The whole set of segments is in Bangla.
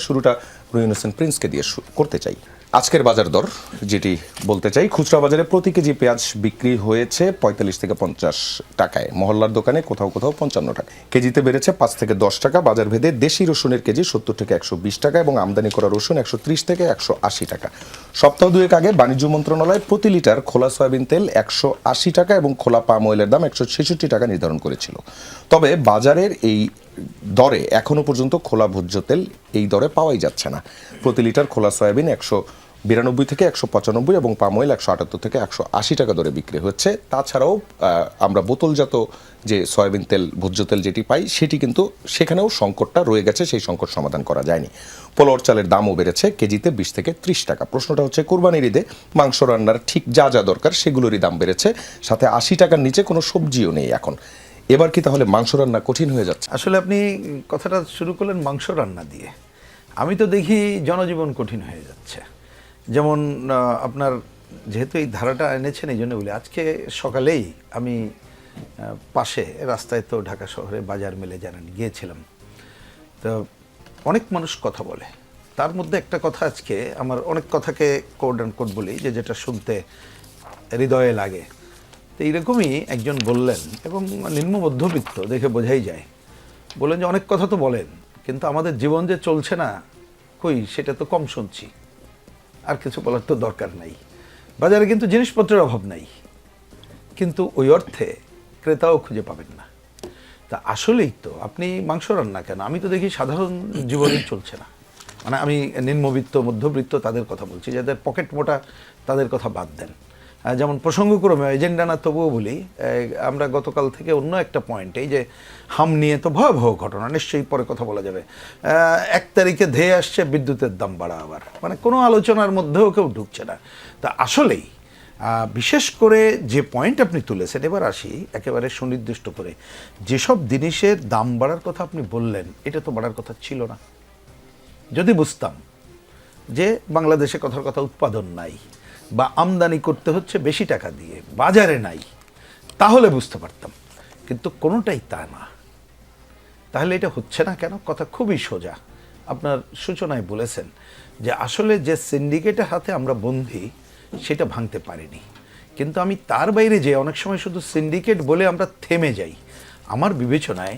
শুরুটা রুহিন হোসেন প্রিন্সকে দিয়ে করতে চাই। আজকের বাজার দর যেটি বলতে চাই, খুচরা বাজারে প্রতি কেজি পেঁয়াজ বিক্রি হয়েছে ৪৫ থেকে ৫০ টাকায়, মহল্লার দোকানে কোথাও কোথাও ৫৫ টাকা, কেজিতে বেড়েছে ৫ থেকে ১০ টাকা। বাজার ভেদে দেশি রসুনের কেজি ৭০ থেকে ১২০ টাকা এবং আমদানি করা রসুন ১৩০ থেকে ১৮০ টাকা। সপ্তাহ দুয়েক আগে বাণিজ্য মন্ত্রণালয় প্রতি লিটার খোলা সয়াবিন তেল ১৮০ টাকা এবং খোলা পাম অয়েলের দাম ১৬৬ টাকা নির্ধারণ করেছিল। তবে বাজারের এই দরে এখনো পর্যন্ত খোলা ভোজ্য তেল এই দরে পাওয়াই যাচ্ছে না। প্রতি লিটার খোলা সয়াবিন ১৯২ থেকে ১৯৫ এবং পাম অয়েল ১৭৮ থেকে ১৮০ টাকা দরে বিক্রি হচ্ছে। তাছাড়াও আমরা বোতলজাত যে সয়াবিন তেল, ভোজ্য তেল যেটি পাই, সেটি কিন্তু সেখানেও সংকটটা রয়ে গেছে, সেই সংকট সমাধান করা যায়নি। পোলাওর চালের দামও বেড়েছে কেজিতে ২০ থেকে ৩০ টাকা। প্রশ্নটা হচ্ছে, কোরবানির ঈদে মাংস রান্নার ঠিক যা যা দরকার সেগুলোরই দাম বেড়েছে, সাথে ৮০ টাকার নিচে কোনো সবজিও নেই এখন। এবার কি তাহলে মাংস রান্না কঠিন হয়ে যাচ্ছে? আসলে আপনি কথাটা শুরু করলেন মাংস রান্না দিয়ে। আমি তো দেখি জনজীবন কঠিন হয়ে যাচ্ছে। যেমন আপনার যেহেতু এই ধারাটা এনেছেন, এই জন্য বলি, আজকে সকালেই আমি পাশে রাস্তায়, তো ঢাকা শহরে বাজার মেলে জানেন গিয়েছিলাম, তো অনেক মানুষ কথা বলে। তার মধ্যে একটা কথা, আজকে আমার অনেক কথাকে কোড অ্যান্ড কোড বলি, যেটা শুনতে হৃদয়ে লাগে। তো এইরকমই একজন বললেন, এবং নিম্ন মধ্যবিত্ত দেখে বোঝাই যায়, বললেন যে অনেক কথা তো বলেন, কিন্তু আমাদের জীবন যে চলছে না, কই সেটা তো কম শুনছি, আর কিছু বলার তো দরকার নাই। বাজারে কিন্তু জিনিসপত্রের অভাব নাই, কিন্তু ওই অর্থে ক্রেতাও খুঁজে পাবেন না। তা আসলেই তো আপনি মাংস রান্না কেন, আমি তো দেখি সাধারণ জীবনে চলছে না। মানে আমি নিম্নবিত্ত, মধ্যবিত্ত তাদের কথা বলছি, যাদের পকেট মোটা তাদের কথা বাদ দেন। যেমন প্রসঙ্গক্রমে এজেন্ডা না তবুও বলি, আমরা গতকাল থেকে অন্য একটা পয়েন্ট, এই যে হাম নিয়ে তো ভয়াবহ ঘটনা, নিশ্চয়ই পরে কথা বলা যাবে। ১ তারিখে ধেয়ে আসছে বিদ্যুতের দাম বাড়া, আবার মানে কোনো আলোচনার মধ্যেও কেউ ঢুকছে না। তা আসলেই বিশেষ করে যে পয়েন্ট আপনি তুলেছেন, এবার আসি একেবারে সুনির্দিষ্ট করে, যেসব জিনিসের দাম বাড়ার কথা আপনি বললেন, এটা তো বাড়ার কথা ছিল না। যদি বুঝতাম যে বাংলাদেশে কথার কথা উৎপাদন নাই বা আমদানি করতে হচ্ছে বেশি টাকা দিয়ে, বাজারে নাই, তাহলে বুঝতে পারতাম, কিন্তু কোনোটাই তা না। তাহলে এটা হচ্ছে না কেন? কথা খুবই সোজা। আপনার সূচনায় বলেছেন যে আসলে যে সিন্ডিকেটের হাতে আমরা বন্দী, সেটা ভাঙতে পারিনি। কিন্তু আমি তার বাইরে যে অনেক সময় শুধু সিন্ডিকেট বলে আমরা থেমে যাই। আমার বিবেচনায়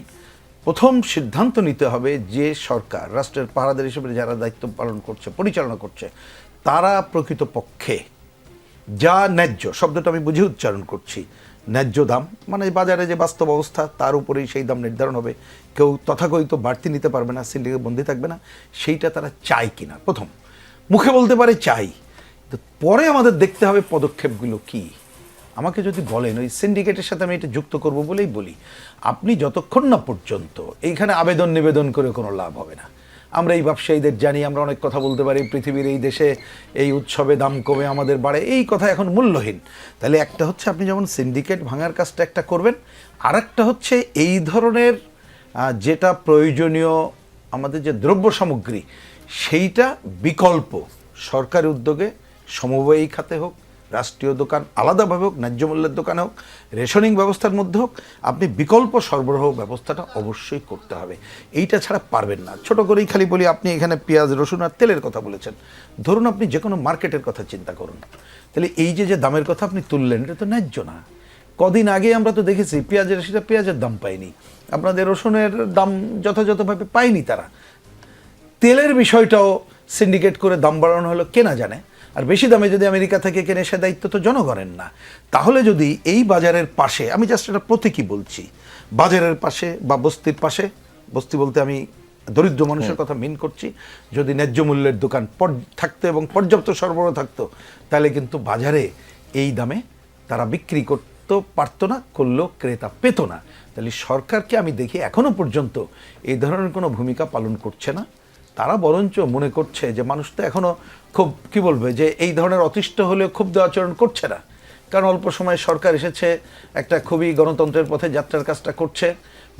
প্রথম সিদ্ধান্ত নিতে হবে যে সরকার, রাষ্ট্রের পাহারাদার হিসেবে যারা দায়িত্ব পালন করছে, পরিচালনা করছে, তারা প্রকৃতপক্ষে যা ন্যায্য, শব্দটা আমি বুঝে উচ্চারণ করছি, ন্যায্য দাম, মানে বাজারে যে বাস্তব অবস্থা তার উপরেই সেই দাম নির্ধারণ হবে, কেউ তথাকথিত বাড়তি নিতে পারবে না, সিন্ডিকেট বন্দী থাকবে না, সেইটা তারা চায় কিনা। প্রথম মুখে বলতে পারে চাই, তো পরে আমাদের দেখতে হবে পদক্ষেপগুলো কি। আমাকে যদি বলেন ওই সিন্ডিকেটের সাথে আমি এটা যুক্ত করব বলেই বলি, আপনি যতক্ষণ না পর্যন্ত এইখানে আবেদন নিবেদন করে কোনো লাভ হবে না। আমরা এই ব্যবসায়ীদের জানি, আমরা অনেক কথা বলতে পারি, পৃথিবীর এই দেশে এই উৎসবে দাম কমে আমাদের বাড়ে, এই কথা এখন মূল্যহীন। তাহলে একটা হচ্ছে আপনি যেমন সিন্ডিকেট ভাঙার কাজটা একটা করবেন, আর একটা হচ্ছে এই ধরনের যেটা প্রয়োজনীয় আমাদের যে দ্রব্য সামগ্রী, সেইটা বিকল্প সরকারি উদ্যোগে সমবায়ী খাতে হোক, রাষ্ট্রীয় দোকান আলাদাভাবে হোক, ন্যায্য মূল্যের দোকানে হোক, রেশনিং ব্যবস্থার মধ্যে হোক, আপনি বিকল্প সরবরাহ ব্যবস্থাটা অবশ্যই করতে হবে। এইটা ছাড়া পারবেন না। ছোট করেই খালি বলি, আপনি এখানে পেঁয়াজ, রসুন আর তেলের কথা বলেছেন, ধরুন আপনি যে কোনো মার্কেটের কথা চিন্তা করুন, তাহলে এই যে দামের কথা আপনি তুললেন, এটা তো ন্যায্য না। কদিন আগে আমরা তো দেখেছি পেঁয়াজের দাম পায়নি, আপনাদের রসুনের দাম যথাযথভাবে পায়নি তারা। তেলের বিষয়টাও সিন্ডিকেট করে দাম বাড়ানো হলো, কেনা জানে, আর বেশি দামে যদি আমেরিকা থেকে কেনে, সে দায়িত্ব তো জনগণের না। তাহলে যদি এই বাজারের পাশে, আমি জাস্ট একটা প্রতীকী বলছি, বাজারের পাশে বা বস্তির পাশে, বস্তি বলতে আমি দরিদ্র মানুষের কথা মিন করছি, যদি ন্যায্য মূল্যের দোকান থাকতো এবং পর্যাপ্ত সরবরাহ থাকতো, তাহলে কিন্তু বাজারে এই দামে তারা বিক্রি করতে পারতো না, করলেও ক্রেতা পেত না। তাহলে সরকারকে আমি দেখি এখনো পর্যন্ত এই ধরনের কোনো ভূমিকা পালন করছে না। তারা বরঞ্চ মনে করছে যে মানুষ তো এখনও খুব, কি বলবে, যে এই ধরনের অতিষ্ঠ হলেও ক্ষুব্ধ আচরণ করছে না, কারণ অল্প সময়ে সরকার এসেছে, একটা খুবই গণতন্ত্রের পথে যাত্রার কাজটা করছে,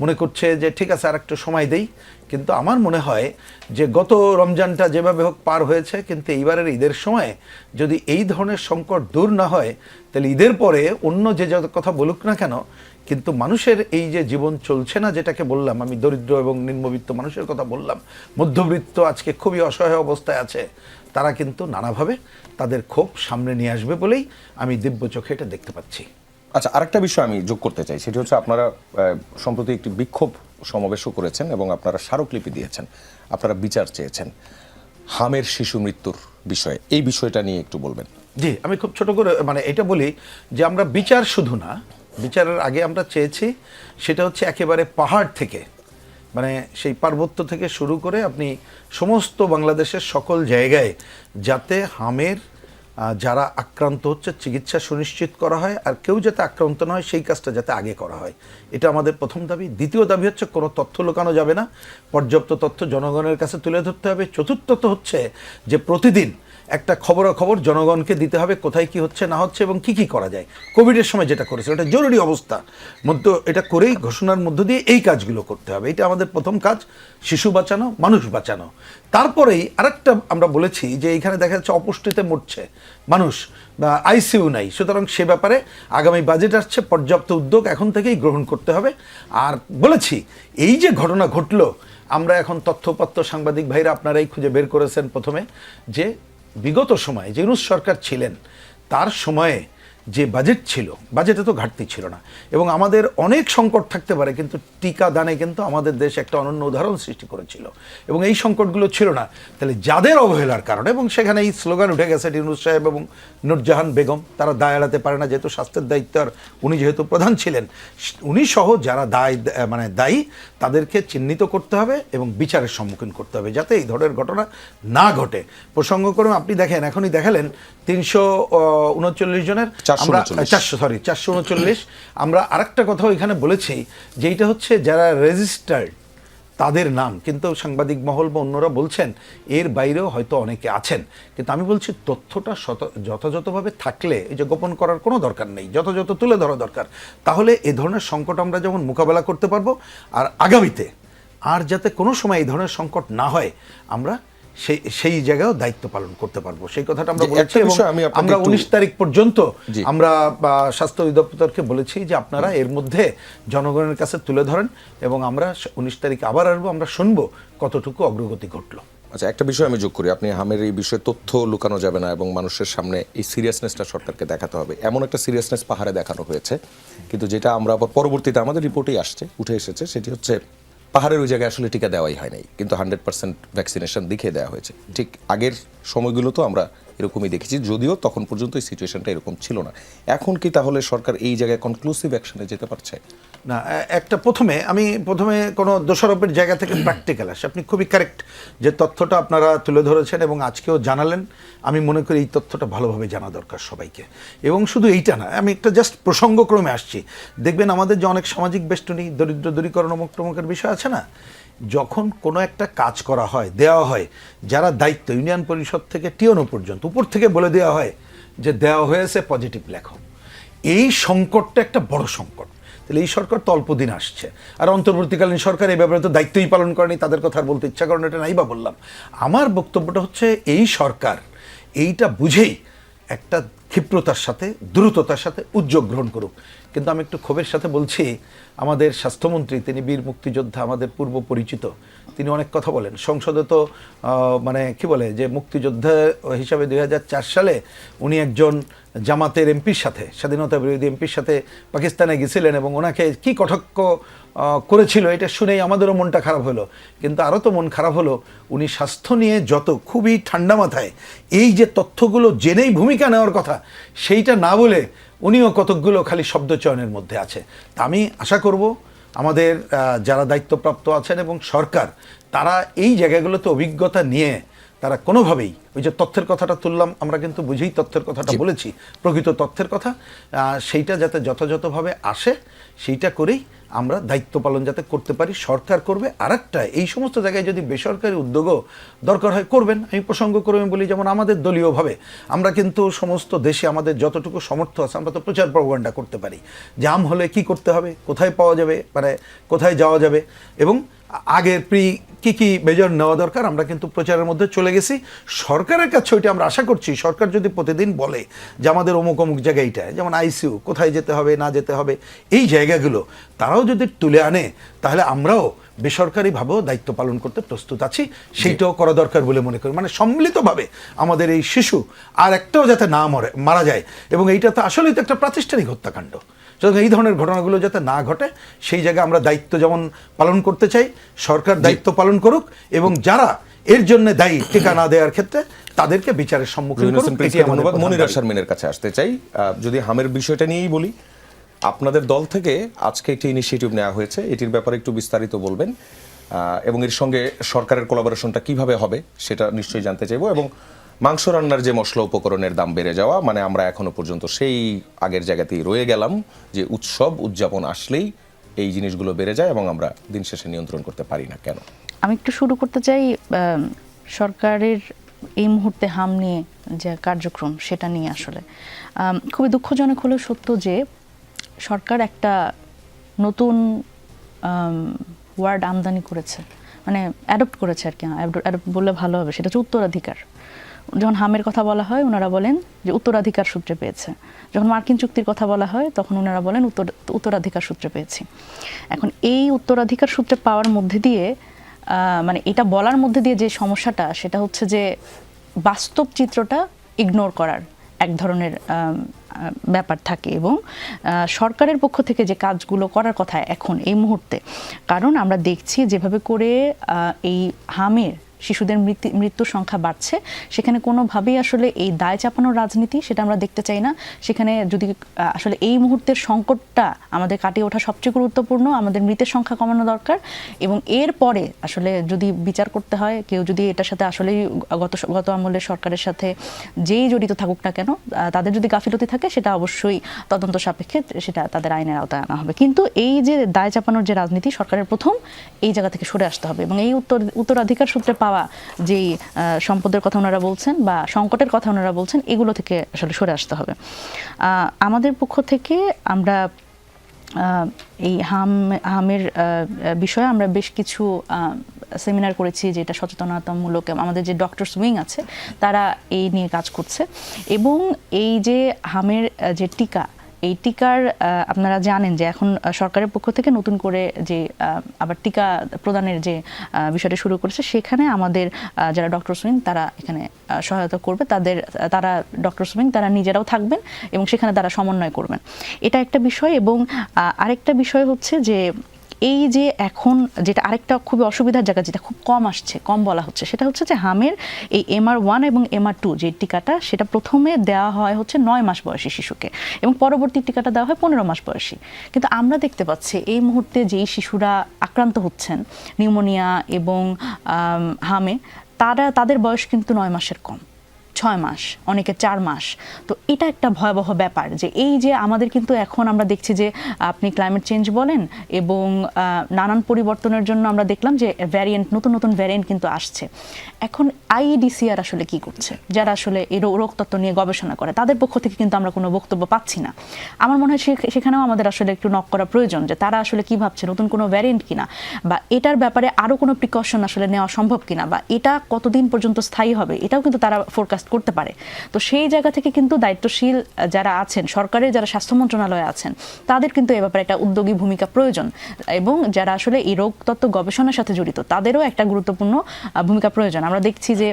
মনে করছে যে ঠিক আছে আর একটু সময় দেই। কিন্তু আমার মনে হয় যে গত রমজানটা যেভাবে হোক পার হয়েছে, কিন্তু এইবারের ঈদের সময় যদি এই ধরনের সংকট দূর না হয়, তাহলে ঈদের পরে অন্য যে যত কথা বলুক না কেন, কিন্তু মানুষের এই যে জীবন চলছে না, যেটাকে বললাম আমি দরিদ্র এবং নিম্নবিত্ত মানুষের কথা বললাম, মধ্যবিত্ত আজকে খুবই অসহায় অবস্থায় আছে, তারা কিন্তু নানাভাবে তাদের ক্ষোভ সামনে নিয়ে আসবে বলেই আমি দিব্য চোখে এটা দেখতে পাচ্ছি। আচ্ছা, আরেকটা বিষয় আমি যোগ করতে চাই, সেটি হচ্ছে আপনারা সম্প্রতি একটি বিক্ষোভ সমাবেশও করেছেন এবং আপনারা স্মারকলিপি দিয়েছেন, আপনারা বিচার চেয়েছেন হামের শিশু মৃত্যুর বিষয়ে। এই বিষয়টা নিয়ে একটু বলবেন। জি, আমি খুব ছোট করে এটা বলি যে আমরা বিচার শুধু না, বিচারের আগে আমরা চেয়েছি সেটা হচ্ছে একেবারে পাহাড় থেকে, সেই পার্বত্য থেকে শুরু করে আপনি সমস্ত বাংলাদেশের সকল জায়গায় যাতে হামের যারা আক্রান্ত হচ্ছে চিকিৎসা সুনিশ্চিত করা হয়, আর কেউ যাতে আক্রান্ত না হয় সেই কাজটা যাতে আগে করা হয়। এটা আমাদের প্রথম দাবি। দ্বিতীয় দাবি হচ্ছে কোনো তথ্য লুকানো যাবে না, পর্যাপ্ত তথ্য জনগণের কাছে তুলে ধরতে হবে। চতুর্থত হচ্ছে যে প্রতিদিন একটা খবরাখবর জনগণকে দিতে হবে, কোথায় কি হচ্ছে না হচ্ছে এবং কি কি করা যায়। কোভিডের সময় যেটা করেছে এটা জরুরি অবস্থা মধ্যে, এটা করেই ঘোষণার মধ্য দিয়ে এই কাজগুলো করতে হবে। এটা আমাদের প্রথম কাজ, শিশু বাঁচানো, মানুষ বাঁচানো। তারপরেই আরেকটা আমরা বলেছি যে এইখানে দেখা যাচ্ছে অপুষ্টিতে মরছে মানুষ, আইসিইউ নাই, সুতরাং সে ব্যাপারে আগামী বাজেট আসছে, পর্যাপ্ত উদ্যোগ এখন থেকেই গ্রহণ করতে হবে। আর বলেছি এই যে ঘটনা ঘটলো, আমরা এখন তথ্যপত্র সাংবাদিক ভাইরা আপনারাই খুঁজে বের করেছেন প্রথমে, যে বিগত সময়ে যে ইউনূস সরকার ছিলেন তার সময়ে যে বাজেট ছিল, বাজেটে তো ঘাটতি ছিল না, এবং আমাদের অনেক সংকট থাকতে পারে, কিন্তু টিকা দানে কিন্তু আমাদের দেশ একটা অনন্য উদাহরণ সৃষ্টি করেছিল, এবং এই সংকটগুলো ছিল না। তাহলে যাদের অবহেলার কারণে, এবং সেখানে এই স্লোগান উঠে গেছে ইউনূস সাহেব এবং নূরজাহান বেগম, তারা দায় এড়াতে পারে না, যেহেতু স্বাস্থ্যের দায়িত্ব আর উনি যেহেতু প্রধান ছিলেন, উনি সহ যারা দায়ী তাদেরকে চিহ্নিত করতে হবে এবং বিচারের সম্মুখীন করতে হবে, যাতে এই ধরনের ঘটনা না ঘটে। প্রসঙ্গক্রমে আপনি দেখেন, এখনই দেখালেন 339 জনের, আমরা 439। আমরা আরেকটা কথা এখানে বলেছি যে এটা হচ্ছে যারা রেজিস্টার্ড তাদের নাম, কিন্তু সাংবাদিক মহল বা অন্যরা বলছেন এর বাইরেও হয়তো অনেকে আছেন, কিন্তু আমি বলছি তথ্যটা যথাযথভাবে থাকলে এই যে গোপন করার কোনো দরকার নেই, যথাযথ তুলে ধরা দরকার। তাহলে এ ধরনের সংকট আমরা যেমন মোকাবেলা করতে পারবো, আর আগামীতে আর যাতে কোনো সময় এই ধরনের সংকট না হয়, আমরা সেই জায়গায়ও দায়িত্ব পালন করতে পারবো, সেই কথাটা আমরা বলেছি। এবং আমরা 19 তারিখ পর্যন্ত আমরা স্বাস্থ্য অধিদপ্তরকে বলেছি যে আপনারা এর মধ্যে জনগণের কাছে তুলে ধরেন, এবং আমরা 19 তারিখ আবার আসবো, আমরা শুনবো কতটুকু অগ্রগতি ঘটলো। আচ্ছা, একটা বিষয় আমি যোগ করি, আপনি হামের এই বিষয়ে তথ্য লুকানো যাবে না এবং মানুষের সামনে এই সিরিয়াসনেসটা সরকারকে দেখাতে হবে। এমন একটা সিরিয়াসনেস পাহাড়ে দেখানো হয়েছে, কিন্তু যেটা আমরা আবার পরবর্তীতে আমাদের রিপোর্টেই উঠে এসেছে, সেটি হচ্ছে পাহাড়ের ওই জায়গায় আসলে টিকা দেওয়াই হয় নাই, কিন্তু 100% ভ্যাকসিনেশন দেখিয়ে দেওয়া হয়েছে। ঠিক আগের সময়গুলো তো আমরা এরকমই দেখেছি, যদিও তখন পর্যন্ত এই সিচুয়েশনটা এরকম ছিল না। এখন কি তাহলে সরকার এই জায়গায় কনক্লুসিভ অ্যাকশনে যেতে পারছে না? একটা প্রথমে কোনো দোষারোপের জায়গা থেকে প্র্যাকটিক্যাল আসে, আপনি খুবই কারেক্ট যে তথ্যটা আপনারা তুলে ধরেছেন এবং আজকেও জানালেন। আমি মনে করি এই তথ্যটা ভালোভাবে জানা দরকার সবাইকে, এবং শুধু এইটা না, আমি একটা জাস্ট প্রসঙ্গক্রমে আসছি। দেখবেন আমাদের যে অনেক সামাজিক বেষ্টনী, দরিদ্র দূরীকরণ অমুক টমুকের বিষয় আছে না, যখন কোনো একটা কাজ করা হয়, দেওয়া হয়, যারা দায়িত্ব ইউনিয়ন পরিষদ থেকে টিওনো পর্যন্ত উপর থেকে বলে দেওয়া হয় যে দেওয়া হয়েছে পজিটিভ লেখো। এই সংকটটা একটা বড় সংকট। তাহলে এই সরকার তো অল্প দিন আসছে, আর অন্তর্বর্তীকালীন সরকার এই ব্যাপারে তো দায়িত্বই পালন করেনি, তাদের কথা আর বলতে ইচ্ছা করেন, এটা নাই বা বললাম। আমার বক্তব্যটা হচ্ছে এই সরকার এইটা বুঝেই একটা ক্ষিপ্রতার সাথে, দ্রুততার সাথে উদ্যোগ গ্রহণ করুক। কিন্তু আমি একটু ক্ষোভের সাথে বলছি, আমাদের স্বাস্থ্যমন্ত্রী, তিনি বীর মুক্তিযোদ্ধা, আমাদের পূর্ব পরিচিত, তিনি অনেক কথা বলেন। সংসদে তো কি বলে যে মুক্তিযোদ্ধা হিসাবে 2004 সালে উনি একজন জামাতের এমপির সাথে, স্বাধীনতা বিরোধী এমপির সাথে পাকিস্তানে গেছিলেন, এবং ওনাকে কি কটাক্ষ করেছিল, এটা শুনেই আমাদেরও মনটা খারাপ হলো। কিন্তু আরও তো মন খারাপ হলো, উনি স্বাস্থ্য নিয়ে খুবই ঠান্ডা মাথায় এই যে তথ্যগুলো জেনেই ভূমিকা নেওয়ার কথা, সেইটা না বলে উনিও কতকগুলো খালি শব্দ চয়নের মধ্যে আছে। তা আমি আশা করব আমাদের যারা দায়িত্বপ্রাপ্ত আছেন এবং সরকার, তারা এই জায়গাগুলোতে অভিজ্ঞতা নিয়ে তারা কোনোভাবেই, ওই যে তথ্যের কথাটা তুললাম, আমরা কিন্তু বুঝেই তথ্যের কথাটা বলেছি, প্রকৃত তথ্যের কথা, সেইটা যাতে যথাযথভাবে আসে, সেইটা করেই আমরা দায়িত্ব পালন যাতে করতে পারি, সরকার করবে। আরেকটা, এই সমস্ত জায়গায় যদি বেসরকারি উদ্যোগও দরকার হয় করবেন। আমি প্রসঙ্গ করে আমি বলি, যেমন আমাদের দলীয়ভাবে আমরা কিন্তু সমস্ত দেশে আমাদের যতটুকু সামর্থ্য আছে আমরা তো প্রচার প্রপাগান্ডা করতে পারি। জাম হলে কি করতে হবে, কোথায় পাওয়া যাবে, মানে কোথায় যাওয়া যাবে, এবং আগের কি মেজর নেওয়া দরকার আমরা কিন্তু প্রচারের মধ্যে চলে গেছি। সরকারের কাছে ওইটা আমরা আশা করছি, সরকার যদি প্রতিদিন বলে যে আমাদের অমুক অমুক জায়গায় এইটায়, যেমন আইসিইউ কোথায় যেতে হবে না যেতে হবে, এই জায়গাগুলো তারাও যদি তুলে আনে, তাহলে আমরাও বেসরকারিভাবেও দায়িত্ব পালন করতে প্রস্তুত আছি। সেইটাও করা দরকার বলে মনে করি, মানে সম্মিলিতভাবে আমাদের এই শিশু আর একটাও যাতে না মারা যায়। এবং এইটা তো আসলেই তো একটা প্রাতিষ্ঠানিক হত্যাকাণ্ড। সুতরাং এই ধরনের ঘটনাগুলো যাতে না ঘটে, সেই জায়গায় আমরা দায়িত্ব যেমন পালন করতে চাই, সরকার দায়িত্ব পালন করুক, এবং যারা এর জন্য দায়ী টিকা না দেওয়ার ক্ষেত্রে তাদেরকে বিচারের সম্মুখীন করুক। ধন্যবাদ। মনিরা শারমিনের কাছে আসতে চাই। যদি হামের বিষয়টা নিয়েই বলি, আপনাদের দল থেকে আজকে একটি ইনিশিয়েটিভ নেওয়া হয়েছে, এটির ব্যাপারে একটু বিস্তারিত বলবেন, এবং এর সঙ্গে সরকারের কোলাবোরেশনটা কিভাবে হবে সেটা নিশ্চয়ই জানতে চাইবো। এবং মাংস রান্নার যে মশলা উপকরণের দাম বেড়ে যাওয়া, মানে আমরা এখনো পর্যন্ত সেই আগের জায়গাতেই রয়ে গেলাম যে উৎসব উদযাপন আসলেই এই জিনিসগুলো বেড়ে যায় এবং আমরা দিন শেষে নিয়ন্ত্রণ করতে পারি না কেন? আমি একটু শুরু করতে চাই সরকারের এই মুহূর্তে হাম নিয়ে যে কার্যক্রম সেটা নিয়ে। আসলে খুবই দুঃখজনক হলেও সত্য যে সরকার একটা নতুন ওয়ার্ড আমদানি করেছে, মানে অ্যাডপ্ট করেছে আর কি। অ্যাডপ্ট বললে ভালো হবে, সেটা হচ্ছে উত্তরাধিকার। যখন হামের কথা বলা হয় ওনারা বলেন যে উত্তরাধিকার সূত্রে পেয়েছে, যখন মার্কিন চুক্তির কথা বলা হয় তখন ওনারা বলেন উত্তরাধিকার সূত্রে পেয়েছি। এখন এই উত্তরাধিকার সূত্রে পাওয়ার মধ্যে দিয়ে মানে এটা বলার মধ্যে দিয়ে যে সমস্যাটা, সেটা হচ্ছে যে বাস্তব চিত্রটা ইগনোর করার এক ধরনের ব্যাপার থাকে। এবং সরকারের পক্ষ থেকে যে কাজগুলো করার কথা এখন এই মুহূর্তে, কারণ আমরা দেখছি যেভাবে করে এই হামের শিশুদের মৃত্যুর সংখ্যা বাড়ছে, সেখানে কোনোভাবেই আসলে এই দায় চাপানোর রাজনীতি সেটা আমরা দেখতে চাই না। সেখানে যদি আসলে এই মুহূর্তের সংকটটা আমাদের কাটিয়ে ওঠা সবচেয়ে গুরুত্বপূর্ণ, আমাদের মৃতের সংখ্যা কমানো দরকার। এবং এরপরে আসলে যদি বিচার করতে হয়, কেউ যদি এটার সাথে আসলেই গত আমলের সরকারের সাথে যেই জড়িত থাকুক না কেন, তাদের যদি গাফিলতি থাকে সেটা অবশ্যই তদন্ত সাপেক্ষে সেটা তাদের আইনের আওতায় আনা হবে। কিন্তু এই যে দায় চাপানোর যে রাজনীতি, সরকারের প্রথম এই জায়গা থেকে সরে আসতে হবে। এবং এই উত্তরাধিকার সূত্রে পাওয়া যেই সম্পদের কথা ওনারা বলছেন বা সংকটের কথা ওনারা বলছেন, এগুলো থেকে আসলে সরে আসতে হবে। আমাদের পক্ষ থেকে আমরা এই হামের বিষয়ে আমরা বেশ কিছু সেমিনার করেছি, যেটা সচেতনতামূলক। আমাদের যে ডক্টরস উইং আছে তারা এই নিয়ে কাজ করছে। এবং এই যে হামের যে টিকা, এই টিকার আপনারা জানেন যে এখন সরকারের পক্ষ থেকে নতুন করে যে আবার টিকা প্রদানের যে বিষয়টা শুরু করেছে, সেখানে আমাদের যারা ডক্টর সুইং তারা এখানে সহায়তা করবে। তারা ডক্টর সুইং তারা নিজেরাও থাকবেন এবং সেখানে তারা সমন্বয় করবেন। এটা একটা বিষয়। এবং আরেকটা বিষয় হচ্ছে যে এই যে এখন যেটা আরেকটা খুবই অসুবিধার জায়গা, যেটা খুব কম বলা হচ্ছে, সেটা হচ্ছে যে হামের এই MR1 এবং MR2 যে টিকাটা, সেটা প্রথমে দেওয়া হয় হচ্ছে 9 মাস বয়সী শিশুকে এবং পরবর্তী টিকাটা দেওয়া হয় 15 মাস বয়সী। কিন্তু আমরা দেখতে পাচ্ছি এই মুহূর্তে যেই শিশুরা আক্রান্ত হচ্ছেন নিউমোনিয়া এবং হামে, তাদের বয়স কিন্তু 9 মাসের কম, 6 মাস, অনেকে 4 মাস। তো এটা একটা ভয়াবহ ব্যাপার যে এই যে আমাদের কিন্তু এখন আমরা দেখছি যে আপনি ক্লাইমেট চেঞ্জ বলেন এবং নানান পরিবর্তনের জন্য আমরা দেখলাম যে নতুন নতুন ভ্যারিয়েন্ট কিন্তু আসছে। এখন IEDCR আসলে কি করছে, যারা আসলে এই রোগতত্ত্ব নিয়ে গবেষণা করে, তাদের পক্ষ থেকে কিন্তু আমরা কোনো বক্তব্য পাচ্ছি না। আমার মনে হয় সেখানেও আমাদের আসলে একটু নক করা প্রয়োজন যে তারা আসলে কি ভাবছে, নতুন কোনো ভ্যারিয়েন্ট কিনা, বা এটার ব্যাপারে আরও কোনো প্রিকশন আসলে নেওয়া সম্ভব কিনা, বা এটা কতদিন পর্যন্ত স্থায়ী হবে, এটাও কিন্তু তারা ফোরকাস্ট করতে পারে। তো সেই জায়গা থেকে কিন্তু দায়িত্বশীল যারা আছেন, সরকারের যারা স্বাস্থ্য মন্ত্রণালয়ে আছেন, তাদের কিন্তু এ ব্যাপারে একটা উদ্যোগী ভূমিকা প্রয়োজন। এবং যারা আসলে এই রোগতত্ত্ব গবেষণার সাথে জড়িত, তাদেরও একটা গুরুত্বপূর্ণ ভূমিকা প্রয়োজন। আমরা দেখছি যে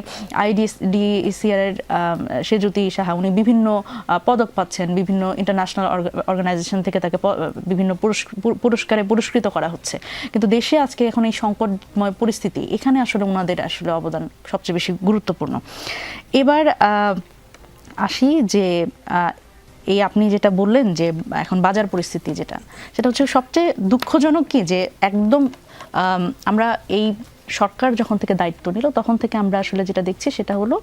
IEDCR এর সেজুতি সাহা, উনি বিভিন্ন পদক পাচ্ছেন, বিভিন্ন ইন্টারন্যাশনাল অর্গানাইজেশন থেকে তাকে বিভিন্ন পুরস্কারে পুরস্কৃত করা হচ্ছে। কিন্তু দেশে আজকে এখন এই সংকটময় পরিস্থিতি, এখানে আসলে ওনাদের আসলে অবদান সবচেয়ে বেশি গুরুত্বপূর্ণ। এবার আসি যে এই আপনি যেটা বললেন যে এখন বাজার পরিস্থিতি, সেটা হচ্ছে সবচেয়ে দুঃখজনক কি, যে একদম আমরা এই সরকার যখন থেকে দায়িত্ব নিল তখন থেকে আমরা আসলে যেটা দেখছি সেটা হলো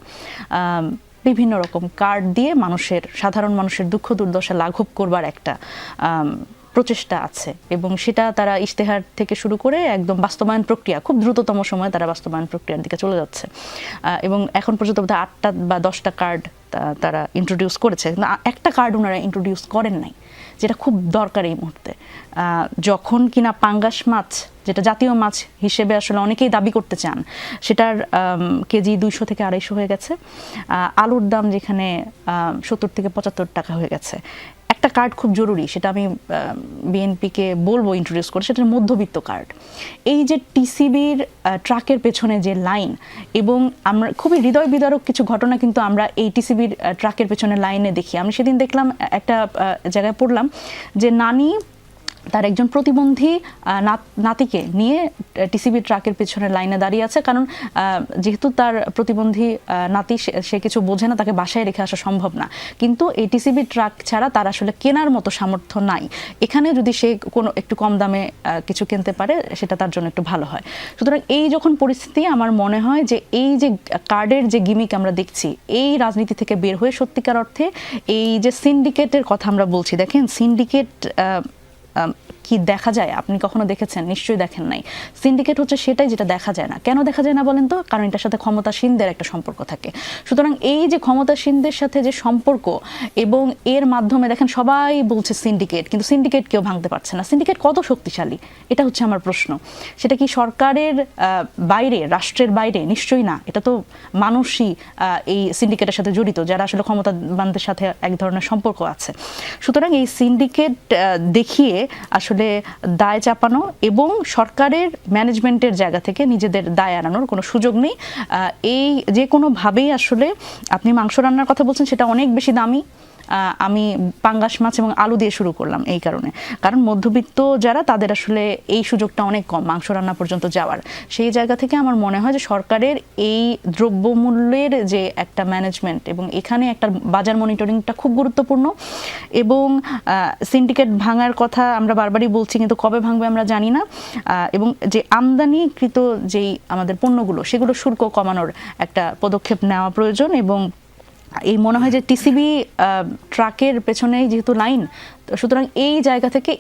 বিভিন্ন রকম কার্ড দিয়ে সাধারণ মানুষের দুঃখ দুর্দশা লাঘব করবার একটা প্রচেষ্টা আছে এবং সেটা তারা ইশতেহার থেকে শুরু করে একদম বাস্তবায়ন প্রক্রিয়া খুব দ্রুততম সময়ে তারা বাস্তবায়ন প্রক্রিয়ার দিকে চলে যাচ্ছে এবং এখন পর্যন্ত বোধহয় 8টা বা 10টা কার্ড তারা ইন্ট্রোডিউস করেছে, কিন্তু একটা কার্ড ওনারা ইন্ট্রোডিউস করেন নাই, যেটা খুব দরকার এই মুহূর্তে। যখন কিনা পাঙ্গাস মাছ, যেটা জাতীয় মাছ হিসেবে আসলে অনেকেই দাবি করতে চান, সেটার কেজি 200 থেকে 250 হয়ে গেছে। আলুর দাম যেখানে 70 থেকে 75 টাকা হয়ে গেছে। একটা কার্ড খুব জরুরি, সেটা আমি বিএনপিকে বলবো ইন্ট্রোডিউস করে, সেটা মধ্যবিত্ত কার্ড। এই যে টিসিবির ট্রাকের পেছনে যে লাইন, এবং আমরা খুবই হৃদয় বিদারক কিছু ঘটনা কিন্তু আমরা এই টিসিবির ট্রাকের পেছনে লাইনে দেখি। আমি সেদিন দেখলাম একটা জায়গায় পড়লাম যে নানি তার একজন প্রতিবন্ধী নাতিকে নিয়ে টিসিবি ট্রাকের পেছনে লাইনে দাঁড়িয়ে আছে, কারণ যেহেতু তার প্রতিবন্ধী নাতি সে কিছু বোঝে না, তাকে বাসায় রেখে আসা সম্ভব না, কিন্তু এই টিসিবি ট্রাক ছাড়া তার আসলে কেনার মতো সামর্থ্য নাই। এখানে যদি সে কোনো একটু কম দামে কিছু কিনতে পারে সেটা তার জন্য একটু ভালো হয়। সুতরাং এই যখন পরিস্থিতি, আমার মনে হয় যে এই যে কার্ডের যে গিমিক আমরা দেখছি, এই রাজনীতি থেকে বের হয়ে সত্যিকার অর্থে এই যে সিন্ডিকেটের কথা আমরা বলছি, দেখেন সিন্ডিকেট কি দেখা যায়, আপনি কখনো দেখেছেন? নিশ্চয়ই দেখেন নাই। সিন্ডিকেট হচ্ছে সেটাই যেটা দেখা যায় না। কেন দেখা যায় না বলেন তো? কারণ এটার সাথে ক্ষমতাসীনদের একটা সম্পর্ক থাকে। সুতরাং এই যে ক্ষমতাসীনদের সাথে যে সম্পর্ক, এবং এর মাধ্যমে দেখেন সবাই বলছে সিন্ডিকেট, কিন্তু সিন্ডিকেট কেউ ভাঙতে পারছে না। সিন্ডিকেট কত শক্তিশালী, এটা হচ্ছে আমার প্রশ্ন। সেটা কি সরকারের বাইরে, রাষ্ট্রের বাইরে? নিশ্চয়ই না। এটা তো মানুষই এই সিন্ডিকেটের সাথে জড়িত, যারা আসলে ক্ষমতাবানদের সাথে এক ধরনের সম্পর্ক আছে। সুতরাং এই সিন্ডিকেট দেখিয়ে আসলে দায় চাপানো এবং সরকারের ম্যানেজমেন্টের জায়গা থেকে নিজেদের দায় এড়ানোর কোনো সুযোগ নেই। এই যে কোনোভাবেই আসলে, আপনি মাংস রান্নার কথা বলছেন, সেটা অনেক বেশি দামি। আমি পাঙ্গাস মাছ এবং আলু দিয়ে শুরু করলাম এই কারণে, কারণ মধ্যবিত্ত যারা, তাদের আসলে এই সুযোগটা অনেক কম মাংস রান্না পর্যন্ত যাওয়ার। সেই জায়গা থেকে আমার মনে হয় যে সরকারের এই দ্রব্যমূল্যের যে একটা ম্যানেজমেন্ট এবং এখানে একটা বাজার মনিটরিংটা খুব গুরুত্বপূর্ণ। এবং সিন্ডিকেট ভাঙার কথা আমরা বারবারই বলছি, কিন্তু কবে ভাঙবে আমরা জানি না। এবং যে আমদানিকৃত যেই আমাদের পণ্যগুলো, সেগুলো শুল্ক কমানোর একটা পদক্ষেপ নেওয়া প্রয়োজন। এবং এই মনে হয় যে টিসিবি ট্রাকের পেছনেই যেহেতু লাইন, সুতরাং এই জায়গা থেকে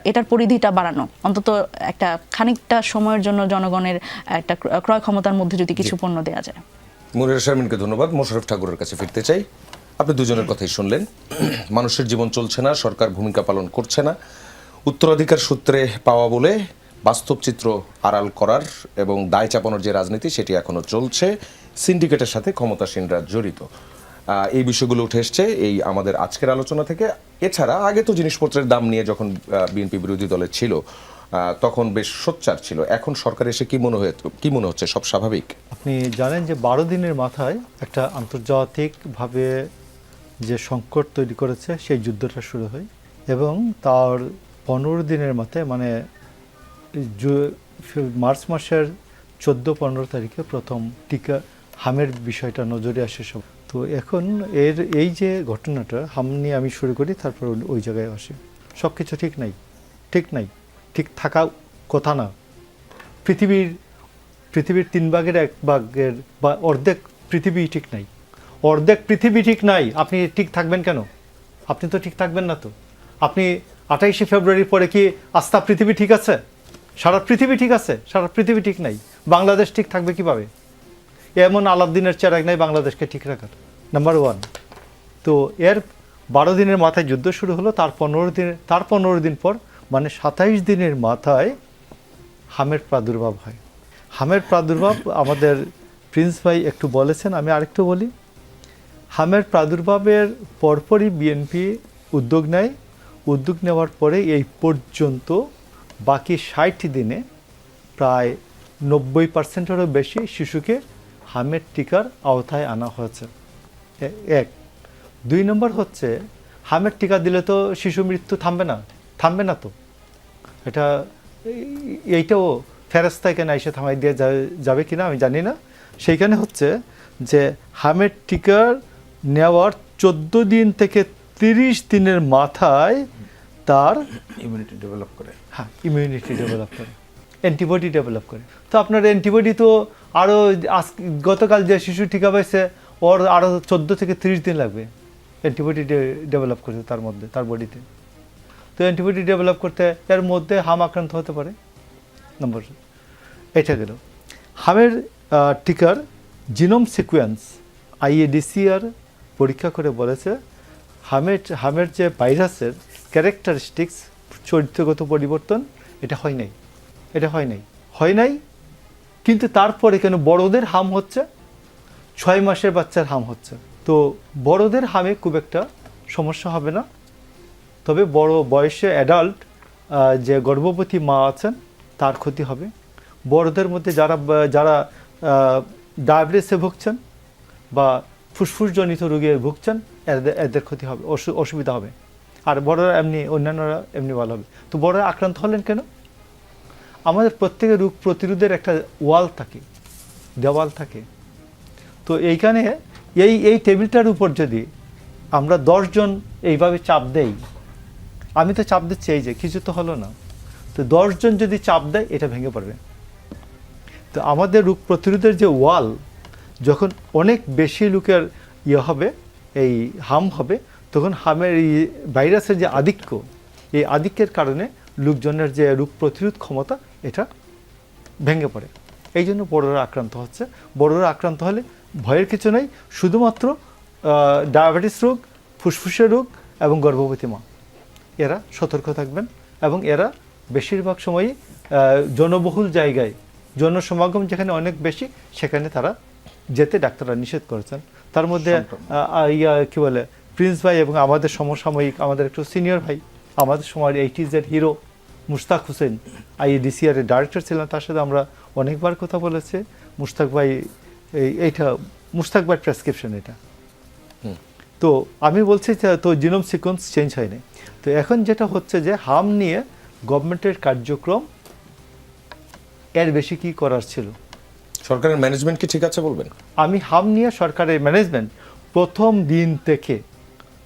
এটার পরিধিটা বাড়ানো, অন্তত একটা খানিকটা সময়ের জন্য জনগণের একটা ক্রয় ক্ষমতার মধ্যে যদি কিছু পণ্য দেওয়া যায়। মুনিরা শারমিনকে ধন্যবাদ। মোশাররফ ঠাকুরের কাছে ফিরতে চাই। আপনি দুজনের কথাই শুনলেন। মানুষের জীবন চলছে না, সরকার ভূমিকা পালন করছে না, উত্তরাধিকার সূত্রে পাওয়া বলে বাস্তব চিত্র আড়াল করার এবং দায় চাপানোর যে রাজনীতি, সেটি এখনো চলছে। সিন্ডিকেটের সাথে ক্ষমতাসীনরা জড়িত। এই বিষয়গুলো উঠে এসছে এই আমাদের আজকের আলোচনা থেকে। এছাড়া আগে তো জিনিসপত্রের দাম নিয়ে যখন বিএনপি বিরোধী দলে ছিল, তখন বেশ সোচ্চার ছিল। এখন সরকার এসে কি মনে হচ্ছে? সব স্বাভাবিক? আপনি জানেন যে 12 দিনের মাথায় একটা আন্তর্জাতিকভাবে যে সংকট তৈরি করেছে, সেই যুদ্ধটা শুরু হয়, এবং তার 15 দিনের মাথায়, মানে মার্চ মাসের 14-15 তারিখে প্রথম টিকা হামের বিষয়টা নজরে আসে সব। তো এখন এই যে ঘটনাটা, হাম নিয়ে আমি শুরু করি, তারপর ওই জায়গায় আসি। সব কিছু ঠিক নাই, ঠিক থাকা কথা না। পৃথিবীর 3 ভাগের 1 ভাগের বা অর্ধেক পৃথিবী ঠিক নাই। অর্ধেক পৃথিবী ঠিক নাই, আপনি ঠিক থাকবেন কেন? আপনি তো ঠিক থাকবেন না। তো আপনি 28শে ফেব্রুয়ারির পরে কি আস্থা পৃথিবী ঠিক আছে? সারা পৃথিবী ঠিক আছে? সারা পৃথিবী ঠিক নাই। বাংলাদেশ ঠিক থাকবে কিভাবে? এমন আলাদিনের চেরাগ নাই বাংলাদেশকে ঠিক রাখার। নাম্বার 1। তো এর 12 দিনের মাথায় যুদ্ধ শুরু হলো। তার 15 দিন পর, মানে 27 দিনের মাথায় হামের প্রাদুর্ভাব হয়। হামের প্রাদুর্ভাব আমাদের প্রিন্স ভাই একটু বলেছেন, আমি আরেকটু বলি। হামের প্রাদুর্ভাবের পরপরই বিএনপি উদ্যোগ নেয়। উদ্যোগ নেওয়ার পরে এই পর্যন্ত বাকি 60 দিনে প্রায় 90%-এরও বেশি শিশুকে হামের টিকার আওতায় আনা হয়েছে। 1। 2 নম্বর হচ্ছে, হামের টিকা দিলে তো শিশু মৃত্যু থামবে না তো। এইটাও ফেরেশতা এখানে এসে থামাই দিয়ে যাবে কিনা আমি জানি না। সেইখানে হচ্ছে যে হামের টিকার নেওয়ার 14 দিন থেকে 30 দিনের মাথায় তার ইমিউনিটি ডেভেলপ করে। হ্যাঁ, ইমিউনিটি ডেভেলপ করে, অ্যান্টিবডি ডেভেলপ করে। তো আপনার অ্যান্টিবডি তো আরও, গতকাল যে শিশু টিকা পাইছে, ওর আরও 14 থেকে 30 দিন লাগবে অ্যান্টিবডি ডেভেলপ করতে তার বডিতে। তো অ্যান্টিবডি ডেভেলপ করতে এর মধ্যে হাম আক্রান্ত হতে পারে। নম্বর এটা গেল। হামের টিকার জিনোম সিকোয়েন্স IADCR পরীক্ষা করে বলেছে হামের যে ভাইরাসের ক্যারেক্টারিস্টিক্স, চরিত্রগত পরিবর্তন এটা হয় নাই। কিন্তু তারপরে কেন বড়দের হাম হচ্ছে, 6 মাসের বাচ্চার হাম হচ্ছে। তো বড়দের হামে খুব একটা সমস্যা হবে না, তবে বড় বয়সে অ্যাডাল্ট যে গর্ভবতী মা আছেন তার ক্ষতি হবে। বড়দের মধ্যে যারা ডায়াবেটিসে ভুগছেন বা ফুসফুসজনিত রোগে ভুগছেন এদের ক্ষতি হবে, অসুবিধা হবে। আর বড়রা অন্যান্যরা এমনি ভালো হবে। তো বড়রা আক্রান্ত হলেন কেন? আমাদের প্রত্যেকের রোগ প্রতিরোধের একটা দেওয়াল থাকে। তো এইখানে এই টেবিলটার উপর যদি আমরা 10 জন এইভাবে চাপ দেই, আমি তো চাপ দিচ্ছি, এই যে কিছু তো হলো না, তো 10 জন যদি চাপ দেয় এটা ভেঙে পড়বে। তো আমাদের রোগ প্রতিরোধের যে ওয়াল, যখন অনেক বেশি লোকের হবে, এই হাম হবে, তখন হামের এই ভাইরাসের যে এই আধিক্যের কারণে লোকজনের যে রোগ প্রতিরোধ ক্ষমতা এটা ভেঙে পড়ে। এই জন্য বড়রা আক্রান্ত হচ্ছে। বড়রা আক্রান্ত হলে ভয়ের কিছু নেই, শুধুমাত্র ডায়াবেটিস রোগ, ফুসফুসের রোগ এবং গর্ভবতী মা এরা সতর্ক থাকবেন। এবং এরা বেশিরভাগ সময়ই জনবহুল জায়গায়, জনসমাগম যেখানে অনেক বেশি, সেখানে তারা যেতে ডাক্তাররা নিষেধ করেছেন। তার মধ্যে কি বলে, প্রিন্স ভাই এবং আমাদের সমসাময়িক, আমাদের একটু সিনিয়র ভাই, আমাদের সময়ের 80s hero Mushtaq Hossain IADCR এর ডাইরেক্টর ছিলেন, তার সাথে আমরা অনেকবার কথা বলেছি। মুশতাক ভাই মুশতাক ভাই প্রেসক্রিপশন এটা। তো আমি বলছি যে তো জিনোম সিকোয়েন্স চেঞ্জ হয়নি। তো এখন যেটা হচ্ছে যে হাম নিয়ে গভর্নমেন্টের কার্যক্রম এর বেশি কি করার ছিল? সরকারের ম্যানেজমেন্ট কি ঠিক আছে বলবেন? আমি হাম নিয়ে সরকারের ম্যানেজমেন্ট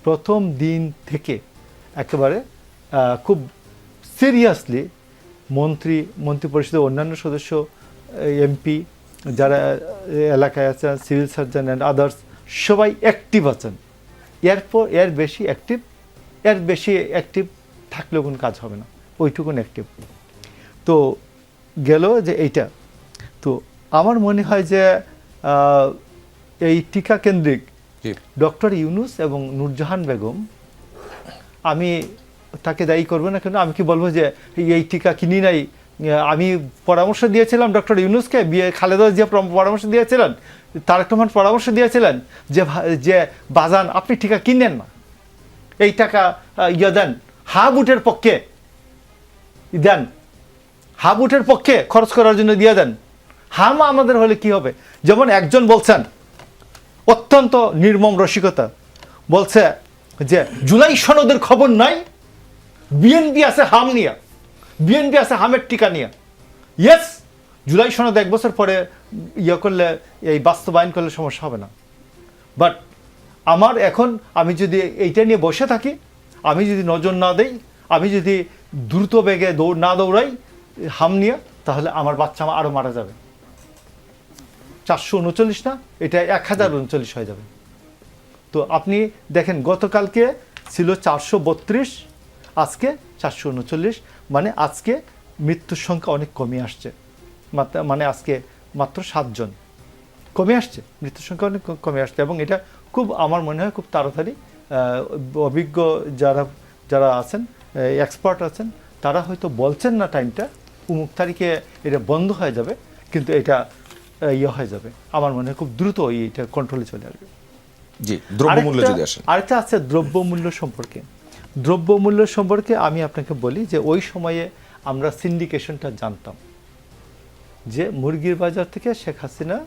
প্রথম দিন থেকে একেবারে খুব সিরিয়াসলি মন্ত্রী পরিষদের অন্যান্য সদস্য, MP যারা এলাকায় আছেন, সিভিল সার্জন অ্যান্ড আদার্স, সবাই অ্যাক্টিভ আছেন। এর বেশি অ্যাক্টিভ থাকলেও কোনো কাজ হবে না, ওইটুকুন অ্যাক্টিভ। তো গেল যে এইটা। তো আমার মনে হয় যে এই টিকা কেন্দ্রিক ডক্টর ইউনুস এবং নূরজাহান বেগম, আমি তাকে দায়ী করবো না, কেন আমি কি বলবো যে এই টিকা কিনি নাই? আমি পরামর্শ দিয়েছিলাম ডক্টর ইউনুসকে, খালেদা জিয়া পরামর্শ দিয়েছিলেন, তারেক রহমান পরামর্শ দিয়েছিলেন যে বাজান আপনি টিকা কিনেন না, এই টাকা দেন, হাবুটের পক্ষে খরচ করার জন্য দিয়ে দেন। হাম আমাদের হলে কি হবে? যেমন একজন বলছেন, অত্যন্ত নির্মম রসিকতা, বলছে যে জুলাই সনদের খবর নাই, বিএনপি আছে হাম নিয়া, বিএনপি আছে হামের টিকা নিয়া। ইয়েস, জুলাই সনদ 1 বছর পরে করলে, এই বাস্তবায়ন করলে সমস্যা হবে না। বাট আমি যদি এইটা নিয়ে বসে থাকি, আমি যদি নজর না দেই, আমি যদি দ্রুত বেগে না দৌড়াই হাম নিয়ে, তাহলে আমার বাচ্চা আরও মারা যাবে। 439 না, এটা 1039 হয়ে যাবে। তো আপনি দেখেন, গতকালকে ছিল 432, আজকে 439, মানে আজকে মৃত্যুর সংখ্যা অনেক কমে আসছে। মানে আজকে মাত্র 7 জন কমে আসছে, মৃত্যুর সংখ্যা অনেক কমে আসছে। এবং এটা খুব, আমার মনে হয় খুব তাড়াতাড়ি অভিজ্ঞ যারা আছেন, এক্সপার্ট আছেন, তারা হয়তো বলছেন না টাইমটা অমুক তারিখে এটা বন্ধ হয়ে যাবে, কিন্তু এটা হয়ে যাবে। আমার মনে হয় খুব দ্রুত এটা কন্ট্রোলে চলে আসবে। জি, দ্রব্যমূল্য যদি আসে। আরেকটা আছে দ্রব্যমূল্য সম্পর্কে আমি আপনাকে বলি যে ওই সময়ে আমরা সিন্ডিকেশনটা জানতাম, যে মুরগির বাজার থেকে শেখ হাসিনা,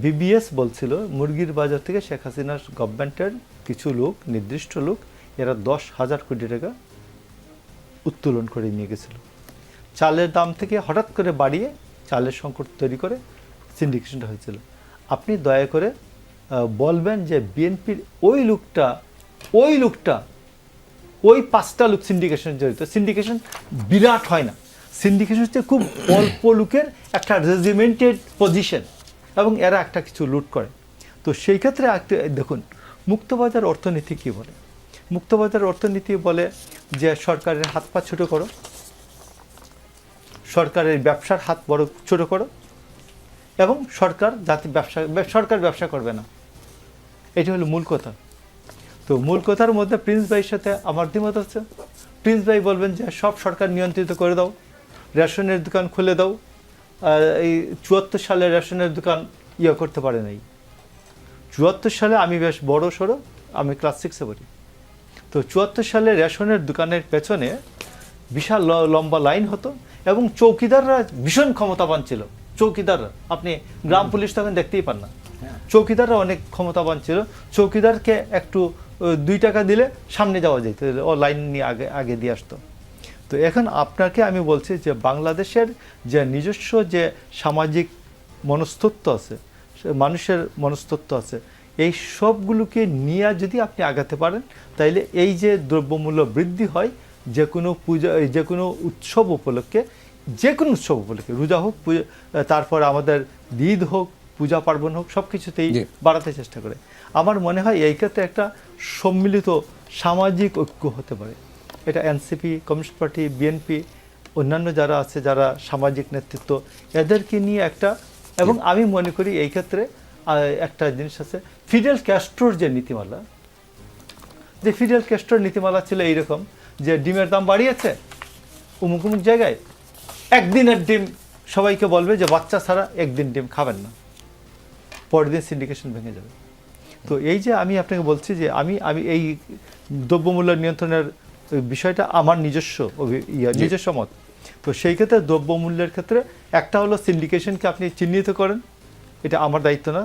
BBS বলছিল মুরগির বাজার থেকে শেখ হাসিনার গভর্নমেন্টের কিছু লোক, নির্দিষ্ট লোক, এরা 10,000 কোটি টাকা উত্তোলন করে নিয়ে গেছিল। চালের দাম থেকে হঠাৎ করে বাড়িয়ে চালের সংকট তৈরি করে সিন্ডিকেশনটা হয়েছিল। আপনি দয়া করে বলবেন যে বিএনপির ওই লোকটা ওই 5টা লোক সিন্ডিকেশন জড়িত। সিন্ডিকেশন বিরাট হয় না, সিন্ডিকেশন হচ্ছে খুব অল্প লোকের একটা রেজিমেন্টেড পজিশন, এবং এরা একটা কিছু লুট করে। তো সেই ক্ষেত্রে দেখুন মুক্তবাজার অর্থনীতি কী বলে, মুক্তবাজার অর্থনীতি বলে যে সরকারের হাত পা ছোটো করো, সরকারের ব্যবসার হাত বড় ছোটো করো, এবং সরকার ব্যবসা করবে না। এটি হলো মূল কথা। তো মূল কথার মধ্যে প্রিন্স ভাইয়ের সাথে আমার দ্বিমত হচ্ছে। প্রিন্স ভাই বলবেন যে সব সরকার নিয়ন্ত্রিত করে দাও, রেশনের দোকান খুলে দাও। এই 74 সালে রেশনের দোকান করতে পারে নাই। 74 সালে আমি বেশ বড় সড়ো, আমি ক্লাস 6-এ পড়ি। তো 74 সালে রেশনের দোকানের পেছনে বিশাল লম্বা লাইন হতো এবং চৌকিদাররা ভীষণ ক্ষমতাবান ছিল। চৌকিদাররা, আপনি গ্রাম পুলিশ তখন দেখতেই পান না, চৌকিদাররা অনেক ক্ষমতাবান ছিল। চৌকিদারকে একটু 2 টাকা দিলে সামনে যাওয়া যেত, ও লাইন নিয়ে আগে দিয়ে আসতো। তো এখন আপনাকে আমি বলছি যে বাংলাদেশের যে নিজস্ব যে সামাজিক মনস্তত্ত্ব আছে, মানুষের মনস্তত্ত্ব আছে, এই সবগুলোকে নিয়ে যদি আপনি আগাতে পারেন, তাইলে এই যে দ্রব্যমূল্য বৃদ্ধি হয় যে কোনো পূজা, যে কোনো উৎসব উপলক্ষে, রোজা হোক, তারপর আমাদের ঈদ হোক, পূজা পার্বণ হোক, সব কিছুতেই বাড়াতে চেষ্টা করে। আমার মনে হয় এই ক্ষেত্রে একটা সম্মিলিত সামাজিক ঐক্য হতে পারে। এটা এনসিপি, কমিউনিস্ট পার্টি, বিএনপি, অন্যান্য যারা আছে, যারা সামাজিক নেতৃত্ব, এদেরকে নিয়ে একটা, এবং আমি মনে করি এই ক্ষেত্রে একটা জিনিস আছে, ফিডেল ক্যাস্ট্রোর যে নীতিমালা, যে ফিডেল ক্যাস্ট্রোর নীতিমালা ছিল এইরকম যে ডিমের দাম বাড়িয়েছে অমুক অমুক জায়গায়, একদিনের ডিম সবাইকে বলবে যে বাচ্চা ছাড়া একদিন ডিম খাবেন না, পরের দিন সিন্ডিকেশন ভেঙে যাবে। তো এই যে আমি আপনাকে বলছি যে আমি এই দ্রব্যমূল্য নিয়ন্ত্রণের বিষয়টা আমার নিজস্ব মত। তো সেই ক্ষেত্রে দ্রব্যমূল্যের ক্ষেত্রে একটা হলো সিন্ডিকেশনকে আপনি চিহ্নিত করেন, এটা আমার দায়িত্ব না,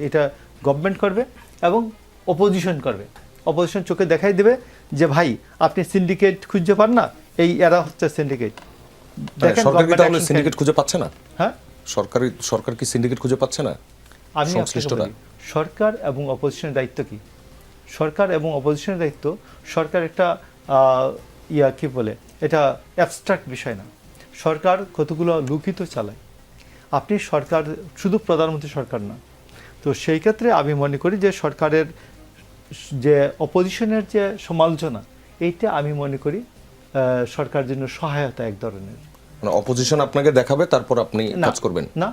এটা গভর্নমেন্ট করবে এবং অপোজিশন করবে। অপোজিশন চোখে দেখাই দেবে যে ভাই আপনি সিন্ডিকেট খুঁজে পান না, এরা হচ্ছে সিন্ডিকেট। সরকার কি তাহলে সিন্ডিকেট খুঁজে পাচ্ছে না? হ্যাঁ, সরকার কি সিন্ডিকেট খুঁজে পাচ্ছে না? আমি সরকার এবং অপোজিশনের দায়িত্ব কি? সরকার এবং অপোজিশনের দায়িত্ব, সরকার একটা কি বলে, এটা অ্যাবস্ট্রাক্ট বিষয় না। সরকার কতগুলো লুকিত চালায়। আপনি সরকার শুধু প্রধানমন্ত্রী সরকার না। তো সেই ক্ষেত্রে আমি মনে করি যে সরকারের যে অপোজিশনের যে সমালোচনা, এইটা আমি মনে করি সরকারের জন্য সহায়তা এক ধরনের। মানে অপোজিশন আপনাকে দেখাবে, তারপর আপনি কাজ করবেন না?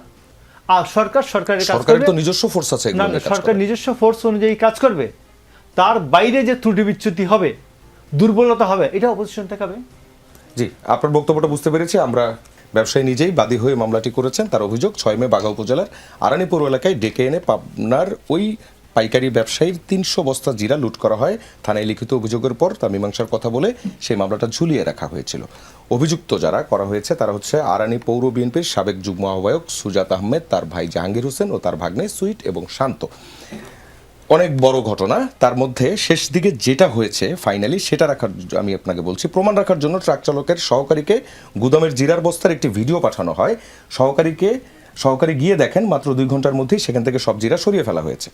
আর সরকারের তো নিজস্ব ফোর্স আছে, না, সরকার নিজস্ব ফোর্স অনুযায়ী কাজ করবে। তার বাইরে যে ত্রুটি বিচ্যুতি হবে, দুর্বলতা হবে, এটা অপোজিশন দেখাবে। জি, আপনার বক্তব্যটা বুঝতে পেরেছি। আমরা ব্যবসায়ী নিজেই বাদী হয়ে মামলাটি করেছেন। তার অভিযোগ 6 মে বাঘা উপজেলার আরানি পৌর এলাকায় ডেকে এনে পাবনার ওই পাইকারি ব্যবসায়ীর 300 বস্তা জিরা লুট করা হয়। থানায় লিখিত অভিযোগের পর তা মীমাংসার কথা বলে সেই মামলাটা ঝুলিয়ে রাখা হয়েছিল। অভিযুক্ত যারা করা হয়েছে তারা হচ্ছে আরানি পৌর বিএনপির সাবেক যুগ্ম আহ্বায়ক সুজাত আহমেদ, তার ভাই জাহাঙ্গীর হোসেন ও তার ভাগ্নে সুইট এবং শান্ত। অনেক বড় ঘটনা। তার মধ্যে শেষ দিকে যেটা হয়েছে ফাইনালি, সেটা রাখার, আমি আপনাকে বলছি, প্রমাণ রাখার জন্য ট্রাক চালকের সহকারীকে গুদামের জিরার বস্তার একটি ভিডিও পাঠানো হয়। সহকারী গিয়ে দেখেন মাত্র 2 ঘন্টার মধ্যেই সেখান থেকে সব জিরা সরিয়ে ফেলা হয়েছে।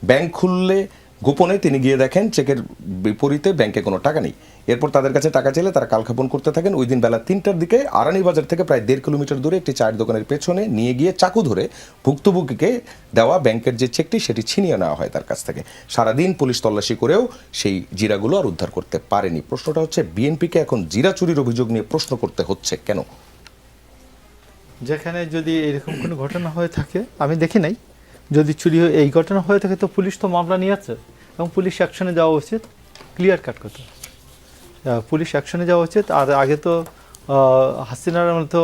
ব্যাংক খুললে গোপনে তিনি গিয়ে দেখেন চেকের বিপরীতে ব্যাংকে কোনো টাকা নেই। এরপর তাদের কাছে টাকা চাইলে তারা কালক্ষেপণ করতে থাকেন। ওই দিন বেলা 3টার দিকে আরানি বাজার থেকে প্রায় 1.5 কিলোমিটার দূরে একটি চায়ের দোকানের পেছনে নিয়ে গিয়ে চাকু ধরে ভুক্তভোগীকে দেওয়া ব্যাংকের যে চেকটি সেটি ছিনিয়ে নেওয়া হয় তার কাছ থেকে। সারাদিন পুলিশ তল্লাশি করেও সেই জিরাগুলো আর উদ্ধার করতে পারেনি। প্রশ্নটা হচ্ছে, বিএনপিকে এখন জিরা চুরির অভিযোগ নিয়ে প্রশ্ন করতে হচ্ছে কেন? যেখানে যদি এরকম কোনো ঘটনা হয়ে থাকে, আমি দেখি নাই, যদি চুরি এই ঘটনা হয়ে থাকে তো পুলিশ তো মামলা নিয়ে আছে এবং পুলিশ অ্যাকশনে যাওয়া উচিত। ক্লিয়ার কাট কথা, পুলিশ অ্যাকশনে যাওয়া উচিত। আর আগে তো হাসিনার মতো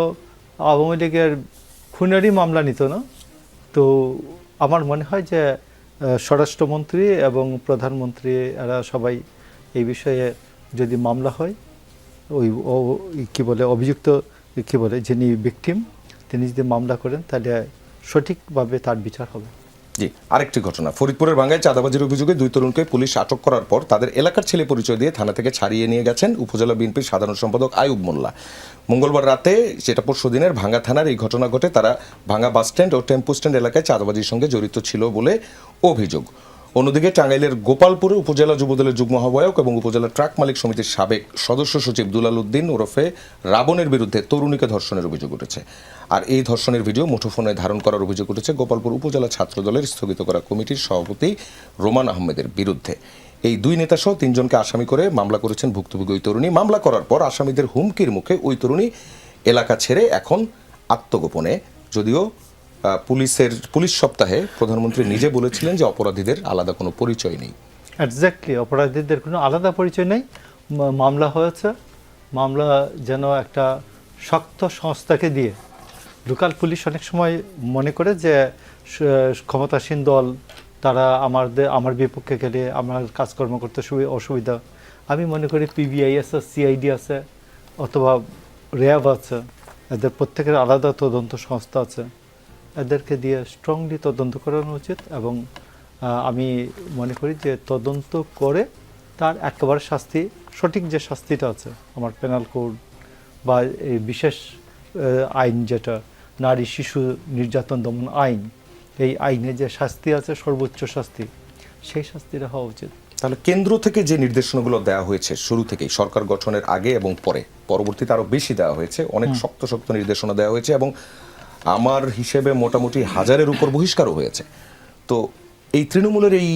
আওয়ামী লীগের খুনেরই মামলা নিত না। তো আমার মনে হয় যে স্বরাষ্ট্রমন্ত্রী এবং প্রধানমন্ত্রী এরা সবাই এই বিষয়ে যদি মামলা হয়, ওই কী বলে অভিযুক্ত, কী বলে যিনি ভিকটিম, তিনি যদি মামলা করেন তাহলে সঠিকভাবে তার বিচার হবে। জি, আরেকটি ঘটনা, ফরিদপুরের ভাঙ্গায় চাঁদাবাজির অভিযোগে 2 তরুণকে পুলিশ আটক করার পর তাদের এলাকার ছেলে পরিচয় দিয়ে থানা থেকে ছাড়িয়ে নিয়ে গেছেন উপজেলা বিএনপির সাধারণ সম্পাদক আয়ুব মোল্লা। মঙ্গলবার রাতে, যেটা পরশু দিনের, ভাঙ্গা থানার এই ঘটনা ঘটে। তারা ভাঙ্গা বাসস্ট্যান্ড ও টেম্পো স্ট্যান্ড এলাকায় চাঁদাবাজির সঙ্গে জড়িত ছিল বলে অভিযোগ। অন্যদিকে টাঙ্গাইলের গোপালপুরে উপজেলা যুবদলের যুগ্ম আহ্বায়ক এবং উপজেলা ট্রাক মালিক সমিতির সাবেক সদস্য সচিব দুলাল উদ্দিন ওরফে রাবণের বিরুদ্ধে তরুণীকে ধর্ষণের অভিযোগ উঠেছে। আর এই ধর্ষণের ভিডিও মুঠোফোনে ধারণ করার অভিযোগ উঠেছে গোপালপুর উপজেলা ছাত্র দলের স্থগিত করা কমিটির সভাপতি রোমান আহমেদের বিরুদ্ধে। এই দুই নেতা সহ 3 জনকে আসামি করে মামলা করেছেন ভুক্তভোগী ওই তরুণী। মামলা করার পর আসামিদের হুমকির মুখে ওই তরুণী এলাকা ছেড়ে এখন আত্মগোপনে। যদিও পুলিশ সপ্তাহে প্রধানমন্ত্রী নিজে বলেছিলেন যে অপরাধীদের আলাদা কোনো পরিচয় নেই। এক্স্যাক্টলি, অপরাধীদের কোনো আলাদা পরিচয় নেই। মামলা হয়েছে, মামলা যেন একটা শক্ত সংস্থাকে দিয়ে। লোকাল পুলিশ অনেক সময় মনে করে যে ক্ষমতাসীন দল, তারা আমার বিপক্ষে গেলে আমার কাজকর্ম করতে অসুবিধা। আমি মনে করি পিবিআই আছে, সিআইডি আছে, অথবা র্যাব আছে, এদের প্রত্যেকের আলাদা তদন্ত সংস্থা আছে, এদেরকে দিয়ে স্ট্রংলি তদন্ত করানো উচিত। এবং আমি মনে করি যে তদন্ত করে তার একেবারে শাস্তি, সঠিক যে শাস্তিটা আছে আমার পেনাল কোড বা এই বিশেষ আইন যেটা নারী শিশু নির্যাতন দমন আইন, এই আইনে যে শাস্তি আছে সর্বোচ্চ শাস্তি, সেই শাস্তিটা হওয়া উচিত। তাহলে কেন্দ্র থেকে যে নির্দেশনাগুলো দেওয়া হয়েছে শুরু থেকেই, সরকার গঠনের আগে এবং পরবর্তীতে আরো বেশি দেওয়া হয়েছে, অনেক শক্ত শক্ত নির্দেশনা দেওয়া হয়েছে এবং আমার হিসেবে মোটামুটি 1000-এর উপর বহিষ্কারও হয়েছে। তো এই তৃণমূলের এই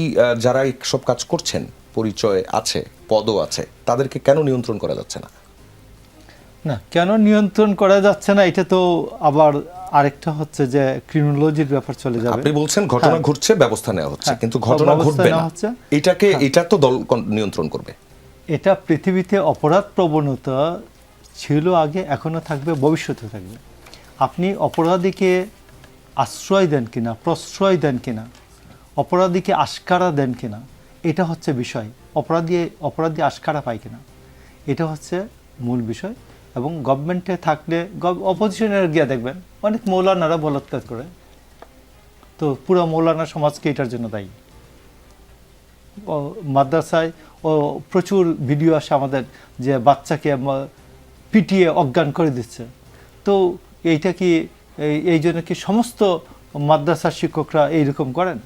যারা সব কাজ করছেন, পরিচয় আছে, পদও আছে, তাদেরকে কেন নিয়ন্ত্রণ করা যাচ্ছে না? না, কেন নিয়ন্ত্রণ করা যাচ্ছে না, এটা তো আবার আরেকটা হচ্ছে যে ক্রিমিনোলজির ব্যাপার চলে যাবে। আপনি বলছেন ঘটনা ঘটছে, ব্যবস্থা নেওয়া হচ্ছে, কিন্তু ঘটনা ঘটবে না, এটা তো দল নিয়ন্ত্রণ করবে। এটা পৃথিবীতে অপরাধ প্রবণতা ছিল আগে, এখনো থাকবে, ভবিষ্যতে থাকবে। আপনি অপরাধীকে আশ্রয় দেন কিনা, প্রশ্রয় দেন কিনা, অপরাধীকে আশকারা দেন কিনা, এটা হচ্ছে বিষয়। অপরাধী আশকারা পায় কিনা, এটা হচ্ছে মূল বিষয়। এবং গভর্নমেন্টে থাকলে, অপোজিশনের গিয়ে দেখবেন অনেক মৌলানারা বলাৎকার করে, তো পুরো মৌলানা সমাজকে এটার জন্য দায়ী। মাদ্রাসায় প্রচুর ভিডিও আসে আমাদের যে বাচ্চাকে পিটিয়ে অজ্ঞান করে দিচ্ছে। তো এইটা কি এই জন্য কি সমস্ত মাদ্রাসার শিক্ষকরা এইরকম করেন?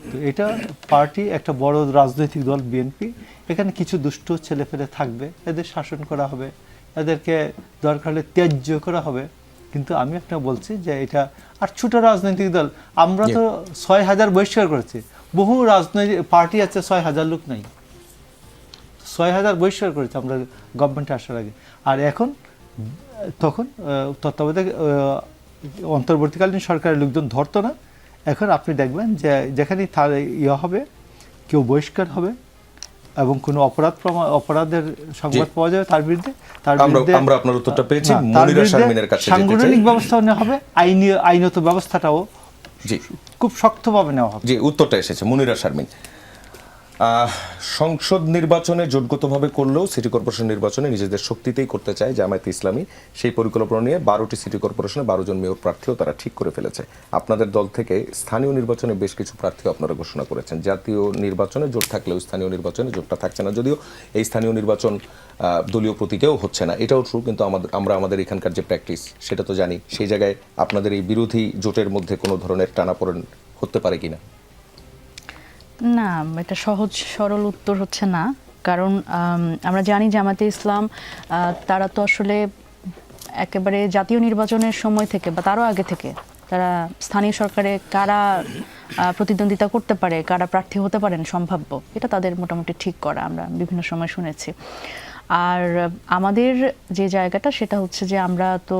তো এটা পার্টি, একটা বড় রাজনৈতিক দল বিএনপি, এখানে কিছু দুষ্ট ছেলেপেলে থাকবে, এদের শাসন করা হবে, এদেরকে দরকার হলে ত্যায্য করা হবে। কিন্তু আমি একটা বলছি যে এটা আর ছোট রাজনৈতিক দল, আমরা তো 6000 বহিষ্কার করেছি, বহু রাজনৈতিক পার্টি আছে 6000 লোক নাই, 6000 বহিষ্কার করেছি আমরা গভর্নমেন্টে আসার আগে। আর এখন তখন তত্ত্বাবধায়ক অন্তর্বর্তীকালীন সরকারের লোকজন ধরতো না। এখন আপনি দেখবেন যে যেখানে তার হবে, কেউ বহিষ্কার হবে এবং কোনো অপরাধের সংবাদ পাওয়া যাবে তার বিরুদ্ধে, আমরা আপনার উত্তরটা পেয়েছি। মুনিরা শারমিনের কাছে সাংগঠনিক ব্যবস্থা নেওয়া হবে, আইনত ব্যবস্থাটাও খুব শক্তভাবে নেওয়া হবে। জি, উত্তরটা এসেছে মুনিরা শারমিন। সংসদ নির্বাচনে জোটগতভাবে করলেও সিটি কর্পোরেশন নির্বাচনে নিজেদের শক্তিতেই করতে চায় জামায়াতে ইসলামী। সেই পরিকল্পনা নিয়ে 12টি সিটি কর্পোরেশনে 12 জন মেয়র প্রার্থীও তারা ঠিক করে ফেলেছে। আপনাদের দল থেকে স্থানীয় নির্বাচনে বেশ কিছু প্রার্থীও আপনারা ঘোষণা করেছেন। জাতীয় নির্বাচনে জোট থাকলেও স্থানীয় নির্বাচনে জোটটা থাকছে না, যদিও এই স্থানীয় নির্বাচন দলীয় প্রতীকেও হচ্ছে না, এটাও ট্রু। কিন্তু আমরা আমাদের এখানকার যে প্র্যাকটিস সেটা তো জানি। সেই জায়গায় আপনাদের এই বিরোধী জোটের মধ্যে কোনো ধরনের টানাপোড়েন হতে পারে কিনা? না, এটা সহজ সরল উত্তর হচ্ছে না। কারণ আমরা জানি জামায়াতে ইসলাম তারা তো আসলে একেবারে জাতীয় নির্বাচনের সময় থেকে বা তারও আগে থেকে তারা স্থানীয় সরকারে কারা প্রতিদ্বন্দ্বিতা করতে পারে, কারা প্রার্থী হতে পারেন সম্ভাব্য, এটা তাদের মোটামুটি ঠিক করা আমরা বিভিন্ন সময় শুনেছি। আর আমাদের যে জায়গাটা সেটা হচ্ছে যে আমরা তো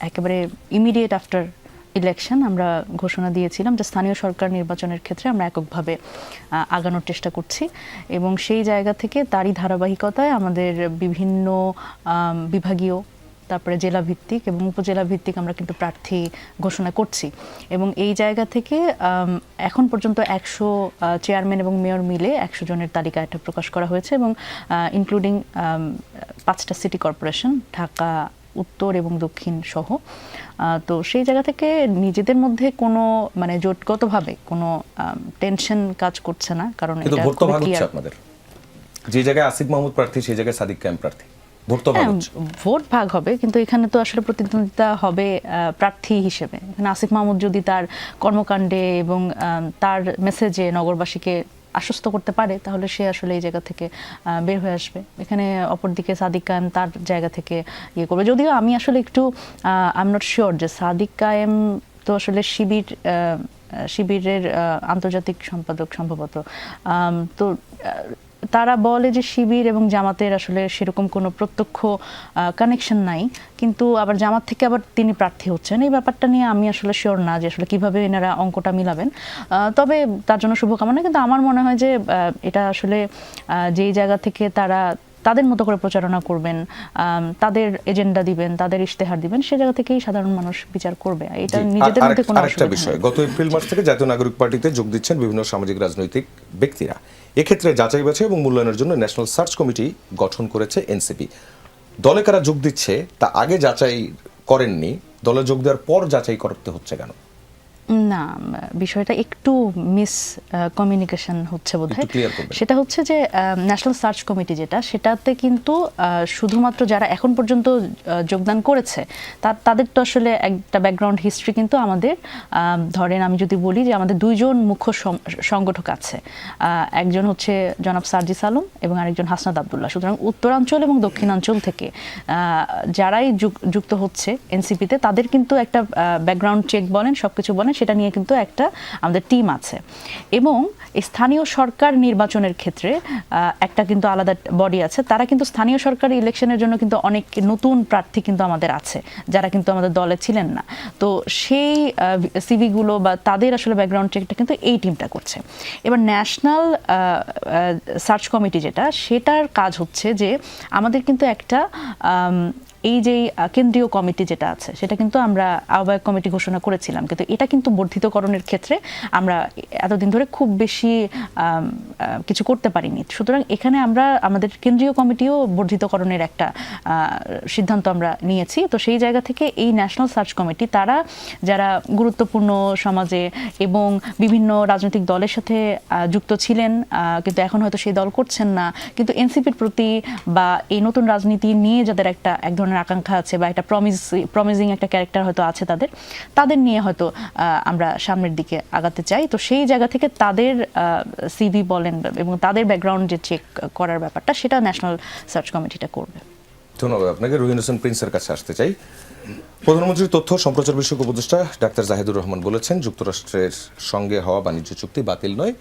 একেবারে ইমিডিয়েট আফটার ইলেকশন আমরা ঘোষণা দিয়েছিলাম যে স্থানীয় সরকার নির্বাচনের ক্ষেত্রে আমরা এককভাবে আগানোর চেষ্টা করছি এবং সেই জায়গা থেকে তারই ধারাবাহিকতায় আমাদের বিভিন্ন বিভাগীয়, তারপরে জেলা ভিত্তিক এবং উপজেলা ভিত্তিক আমরা কিন্তু প্রার্থী ঘোষণা করছি। এবং এই জায়গা থেকে এখন পর্যন্ত 100 চেয়ারম্যান এবং মেয়র মিলে 100 জনের তালিকা এটা প্রকাশ করা হয়েছে এবং ইনক্লুডিং 5টা সিটি কর্পোরেশন, ঢাকা উত্তর এবং দক্ষিণ সহ। তো সেই জায়গা থেকে নিজেদের মধ্যে কোনো মানে জোটগতভাবে কোনো টেনশন কাজ করছে না, কারণ এটা ভোট ভাগ হচ্ছে আপনাদের। যে জায়গায় আসিফ মাহমুদ প্রার্থী সেই জায়গায় সাদিক কায়েম প্রার্থী, ভোট ভাগ হবে, কিন্তু এখানে তো আসলে প্রতিদ্বন্দ্বিতা হবে প্রার্থী হিসেবে। এখানে আসিফ মাহমুদ যদি তার কর্মকাণ্ডে এবং তার মেসেজে নগরবাসীকে আশ্বস্ত করতে পারে তাহলে সে আসলে এই জায়গা থেকে বের হয়ে আসবে। এখানে অপরদিকে সাদিক কায়েম তার জায়গা থেকে ইয়ে করবে। যদিও আমি আসলে একটু আই এম নট শিওর যে সাদিক কায়েম তো আসলে শিবির শিবিরের আন্তর্জাতিক সম্পাদক সম্ভবত। তো তারা বলে যে শিবির এবং জামাতের আসলে সেরকম কোনো প্রত্যক্ষ কানেকশন নাই, কিন্তু আবার জামাত থেকে আবার তিনি প্রার্থী হচ্ছেন। এই ব্যাপারটা নিয়ে আমি আসলে শিওর না যে আসলে কিভাবে এনারা অঙ্কটা মিলাবেন। তবে তার জন্য শুভকামনা। কিন্তু আমার মনে হয় যে এটা আসলে যেই জায়গা থেকে তারা তাদের মতো করে প্রচারণা করবেন, তাদের এজেন্ডা দিবেন, তাদের ইশতেহার দিবেন, সে জায়গা থেকেই সাধারণ মানুষ বিচার করবে। এটা নিজেদের মধ্যে কোনো আরেকটা বিষয়, গত এপ্রিল মাস থেকে জাতীয় নাগরিক পার্টিতে যোগ দিচ্ছেন বিভিন্ন সামাজিক রাজনৈতিক ব্যক্তিরা। এক্ষেত্রে যাচাই বাছাই এবং মূল্যায়নের জন্য ন্যাশনাল সার্চ কমিটি গঠন করেছে এনসিপি। দলে কারা যোগ দিচ্ছে তা আগে যাচাই করেননি, দলে যোগ দেওয়ার পর যাচাই করতে হচ্ছে কেন? না, বিষয়টা একটু মিস কমিউনিকেশন হচ্ছে বোধহয়। একটু clear করবেন। সেটা হচ্ছে যে ন্যাশনাল সার্চ কমিটি যেটা, সেটাতে কিন্তু শুধুমাত্র যারা এখন পর্যন্ত যোগদান করেছে তাদের তো আসলে একটা ব্যাকগ্রাউন্ড হিস্ট্রি কিন্তু আমাদের, ধরেন আমি যদি বলি যে আমাদের দুইজন মুখ্য সংগঠক আছে, একজন হচ্ছে জনাব সার্জিস আলম এবং আরেকজন হাসনাত আবদুল্লাহ। সুতরাং উত্তরাঞ্চল এবং দক্ষিণাঞ্চল থেকে যারাই যুক্ত হচ্ছে এনসিপিতে, তাদের কিন্তু একটা ব্যাকগ্রাউন্ড চেক বলেন, সবকিছু বলেন, সেটা নিয়ে কিন্তু একটা আমাদের টিম আছে। এবং স্থানীয় সরকার নির্বাচনের ক্ষেত্রে একটা কিন্তু আলাদা বডি আছে, তারা কিন্তু স্থানীয় সরকারি ইলেকশনের জন্য কিন্তু অনেক নতুন প্রার্থী কিন্তু আমাদের আছে, যারা কিন্তু আমাদের দলে ছিলেন না। তো সেই সিভিগুলো বা তাদের আসলে ব্যাকগ্রাউন্ড চেকটা কিন্তু এই টিমটা করছে। এবার ন্যাশনাল সার্চ কমিটি যেটা, সেটার কাজ হচ্ছে যে আমাদের কিন্তু একটা এই যে কেন্দ্রীয় কমিটি যেটা আছে, সেটা কিন্তু আমরা আহ্বায়ক কমিটি ঘোষণা করেছিলাম, কিন্তু এটা কিন্তু বর্ধিতকরণের ক্ষেত্রে আমরা এতদিন ধরে খুব বেশি কিছু করতে পারিনি। সুতরাং এখানে আমরা আমাদের কেন্দ্রীয় কমিটিও বর্ধিতকরণের একটা সিদ্ধান্ত আমরা নিয়েছি। তো সেই জায়গা থেকে এই ন্যাশনাল সার্চ কমিটি, তারা যারা গুরুত্বপূর্ণ সমাজে এবং বিভিন্ন রাজনৈতিক দলের সাথে যুক্ত ছিলেন, কিন্তু এখন হয়তো সেই দল করছেন না, কিন্তু এনসিপির প্রতি বা এই নতুন রাজনীতি নিয়ে যাদের এক ধরনের আকাঙ্ক্ষা আছে বা একটা প্রমিজিং একটা ক্যারেক্টার হয়তো আছে তাদের নিয়ে হয়তো আমরা সামনের দিকে আগাতে চাই। তো সেই জায়গা থেকে তাদের সিভি বলেন এবং তাদের ব্যাকগ্রাউন্ড যে চেক করার ব্যাপারটা, সেটা ন্যাশনাল সার্চ কমিটিটা করবে। ধন্যবাদ আপনাকে। রুহিন হোসেন প্রিন্সের কাছে আসতে চাই। প্রধানমন্ত্রীর তথ্য সম্প্রচার বিষয়ক উপদেষ্টা ডাক্তার জাহিদুর রহমান বলেছেন, যুক্তরাষ্ট্রের সঙ্গে হওয়া বাণিজ্য চুক্তি বাতিল নয়,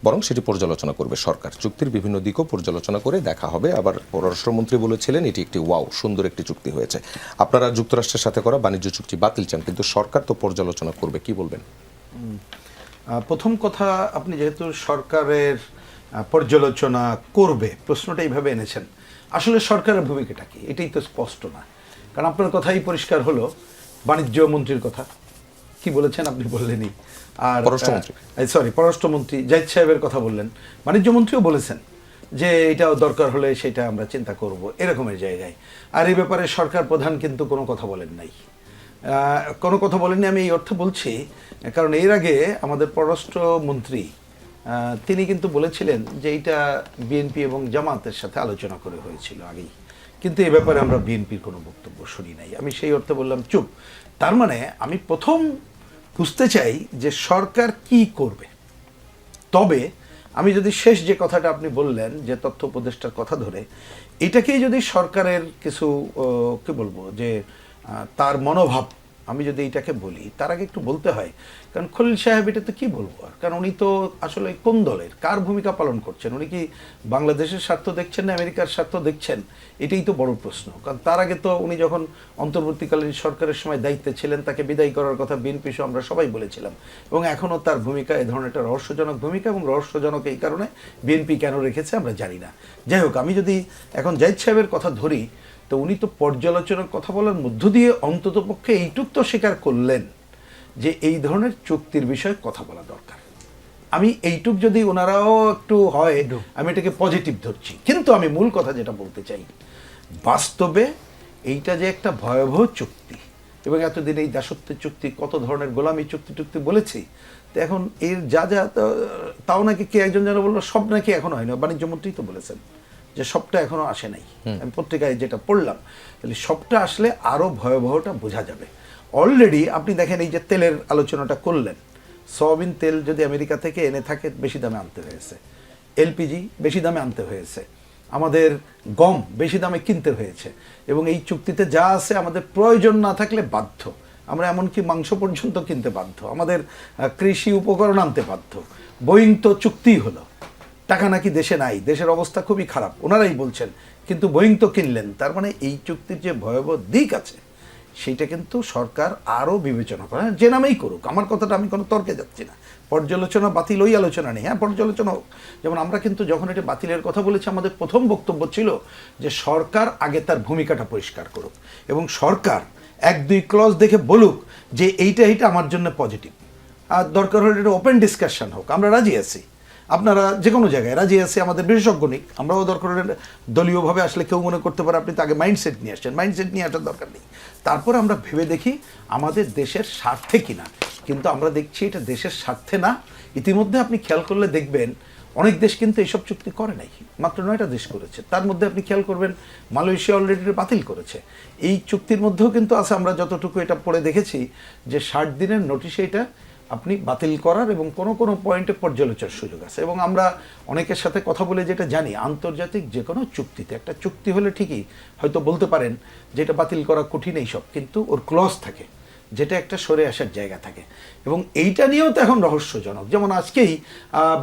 বরং সেটি পর্যালোচনা করবে সরকার। চুক্তির বিভিন্ন দিকও পর্যালোচনা করে দেখা হবে। আবার পররাষ্ট্রমন্ত্রী বলেছিলেন এটি একটি সুন্দর একটি চুক্তি হয়েছে। আপনারা যুক্তরাষ্ট্রের সাথে করা বাণিজ্য চুক্তি বাতিল চান, কিন্তু সরকার তো পর্যালোচনা করবে, কি বলবেন? প্রথম কথা, আপনি যেহেতু সরকারের পর্যালোচনা করবে প্রশ্নটা এইভাবে এনেছেন, আসলে সরকারের ভূমিকাটা কি এটাই তো স্পষ্ট না। কারণ আপনার কথাই পরিষ্কার হলো, বাণিজ্য মন্ত্রীর কথা কি বলেছেন আপনি বললেনই, আর পররাষ্ট্রমন্ত্রী জাহিদ সাহেবের কথা বললেন, বাণিজ্য মন্ত্রীও বলেছেন যে এটাও দরকার হলে সেটা আমরা চিন্তা করব, এরকমের জায়গায়। আর এই ব্যাপারে সরকার প্রধান কিন্তু কোনো কথা বলেন নাই, কোনো কথা বলেননি। আমি এই অর্থে বলছি কারণ এর আগে আমাদের পররাষ্ট্রমন্ত্রী তিনি কিন্তু বলেছিলেন যে এইটা বিএনপি এবং জামাতের সাথে আলোচনা করে হয়েছিল আগেই, কিন্তু এ ব্যাপারে আমরা বিএনপির কোনো বক্তব্য শুনি নাই। আমি সেই অর্থে বললাম চুপ। তার মানে আমি প্রথম বুঝতে চাই যে সরকার কি করবে। তবে আমি যদি শেষ যে কথাটা আপনি বললেন যে তথ্য উপদেষ্টার কথা ধরে, এটাকেই যদি সরকারের কিছু কি বলবো যে তার মনোভাব, আমি যদি এটাকে বলি, তার আগে একটু বলতে হয়, কারণ খলিল সাহেব এটা তো কি বলবো আর, কারণ উনি তো আসলে কোন দলের কার ভূমিকা পালন করছেন, উনি কি বাংলাদেশের স্বার্থ দেখছেন না আমেরিকার স্বার্থ দেখছেন, এটাই তো বড় প্রশ্ন। কারণ তার আগে তো উনি যখন অন্তর্বর্তীকালীন সরকারের সময় দায়িত্বে ছিলেন, তাকে বিদায় করার কথা বিএনপি সহ আমরা সবাই বলেছিলাম, এবং এখনও তার ভূমিকা এ ধরনের একটা রহস্যজনক ভূমিকা, এবং রহস্যজনক এই কারণে বিএনপি কেন রেখেছে আমরা জানি না। যাই হোক, আমি যদি এখন জাহিদ সাহেবের কথা ধরি, তো উনি তো পর্যালোচনার কথা বলার মধ্য দিয়ে অন্ততপক্ষে এইটুক তো স্বীকার করলেন যে এই ধরনের চুক্তির বিষয়ে কথা বলা দরকার। আমি এইটুক যদি ওনারাও একটু হয়, আমি এটাকে পজিটিভ ধরছি। কিন্তু আমি মূল কথা যেটা বলতে চাই, বাস্তবে এইটা যে একটা ভয়াবহ চুক্তি, এবং এতদিন এই দাসত্বের চুক্তি, কত ধরনের গোলামি চুক্তি বলেছি, তো এখন এর যা তাও নাকি কে একজন যেন বললো সব নাকি এখনো হয়নি, বাণিজ্য মন্ত্রী তো বলেছেন যে সবটা এখনো আসে নাই। আমি পত্রিকায় যেটা পড়লাম, তাহলে সবটা আসলে আরো ভয়াবহটা বোঝা যাবে। অলরেডি আপনি দেখেন, এই যে তেলের আলোচনাটা করলেন, সয়াবিন তেল যদি আমেরিকা থেকে এনে থাকে বেশি দামে আনতে হয়েছে, এলপিজি বেশি দামে আনতে হয়েছে, আমাদের গম বেশি দামে কিনতে হয়েছে, এবং এই চুক্তিতে যা আছে আমাদের প্রয়োজন না থাকলে বাধ্য আমরা এমনকি মাংস পর্যন্ত কিনতে বাধ্য, আমাদের কৃষি উপকরণ আনতে বাধ্য। বোয়িং তো চুক্তিই হলো, টাকা নাকি দেশে নাই, দেশের অবস্থা খুবই খারাপ ওনারাই বলছেন, কিন্তু বোয়িং তো কিনলেন। তার মানে এই চুক্তির যে ভয়াবহ দিক আছে সেইটা কিন্তু সরকার আরও বিবেচনা করে, যে নামেই করুক। আমার কথাটা আমি কোনো তর্কে যাচ্ছি না, পর্যালোচনা বাতিল ওই আলোচনা নেই, হ্যাঁ পর্যালোচনা হোক। যেমন আমরা কিন্তু যখন এটা বাতিলের কথা বলেছি, আমাদের প্রথম বক্তব্য ছিল যে সরকার আগে তার ভূমিকাটা পরিষ্কার করুক এবং সরকার 1-2 ক্লজ দেখে বলুক যে এইটা আমার জন্য পজিটিভ, আর দরকার হলে এটা ওপেন ডিসকাশন হোক, আমরা রাজি আছি। আপনারা যে কোনো জায়গায় রাজি আছে, আমাদের বিশেষজ্ঞ নিক, আমরাও দরকার হলে দলীয়ভাবে আসলে কেউ মনে করতে পারে আপনি তাকে মাইন্ডসেট নিয়ে আসছেন, মাইন্ডসেট নিয়ে আসার দরকার নেই। তারপর আমরা ভেবে দেখি আমাদের দেশের স্বার্থে কিনা, কিন্তু আমরা দেখছি এটা দেশের স্বার্থে না। ইতিমধ্যে আপনি খেয়াল করলে দেখবেন অনেক দেশ কিন্তু এইসব চুক্তি করে নাই, মাত্র 9টা দেশ করেছে। তার মধ্যে আপনি খেয়াল করবেন মালয়েশিয়া অলরেডি বাতিল করেছে। এই চুক্তির মধ্যেও কিন্তু আছে, আমরা যতটুকু এটা পড়ে দেখেছি যে 60 দিনের নোটিশে এটা আপনি বাতিল করার এবং কোনো কোনো পয়েন্টে পর্যালোচনার সুযোগ আছে। এবং আমরা অনেকের সাথে কথা বলে যেটা জানি, আন্তর্জাতিক যে কোনো চুক্তিতে একটা চুক্তি হলে ঠিকই হয়তো বলতে পারেন যে এটা বাতিল করা কঠিন এইসব, কিন্তু ওর ক্লজ থাকে যেটা একটা সরে আসার জায়গা থাকে। এবং এইটা নিয়েও তো এখন রহস্যজনক। যেমন আজকেই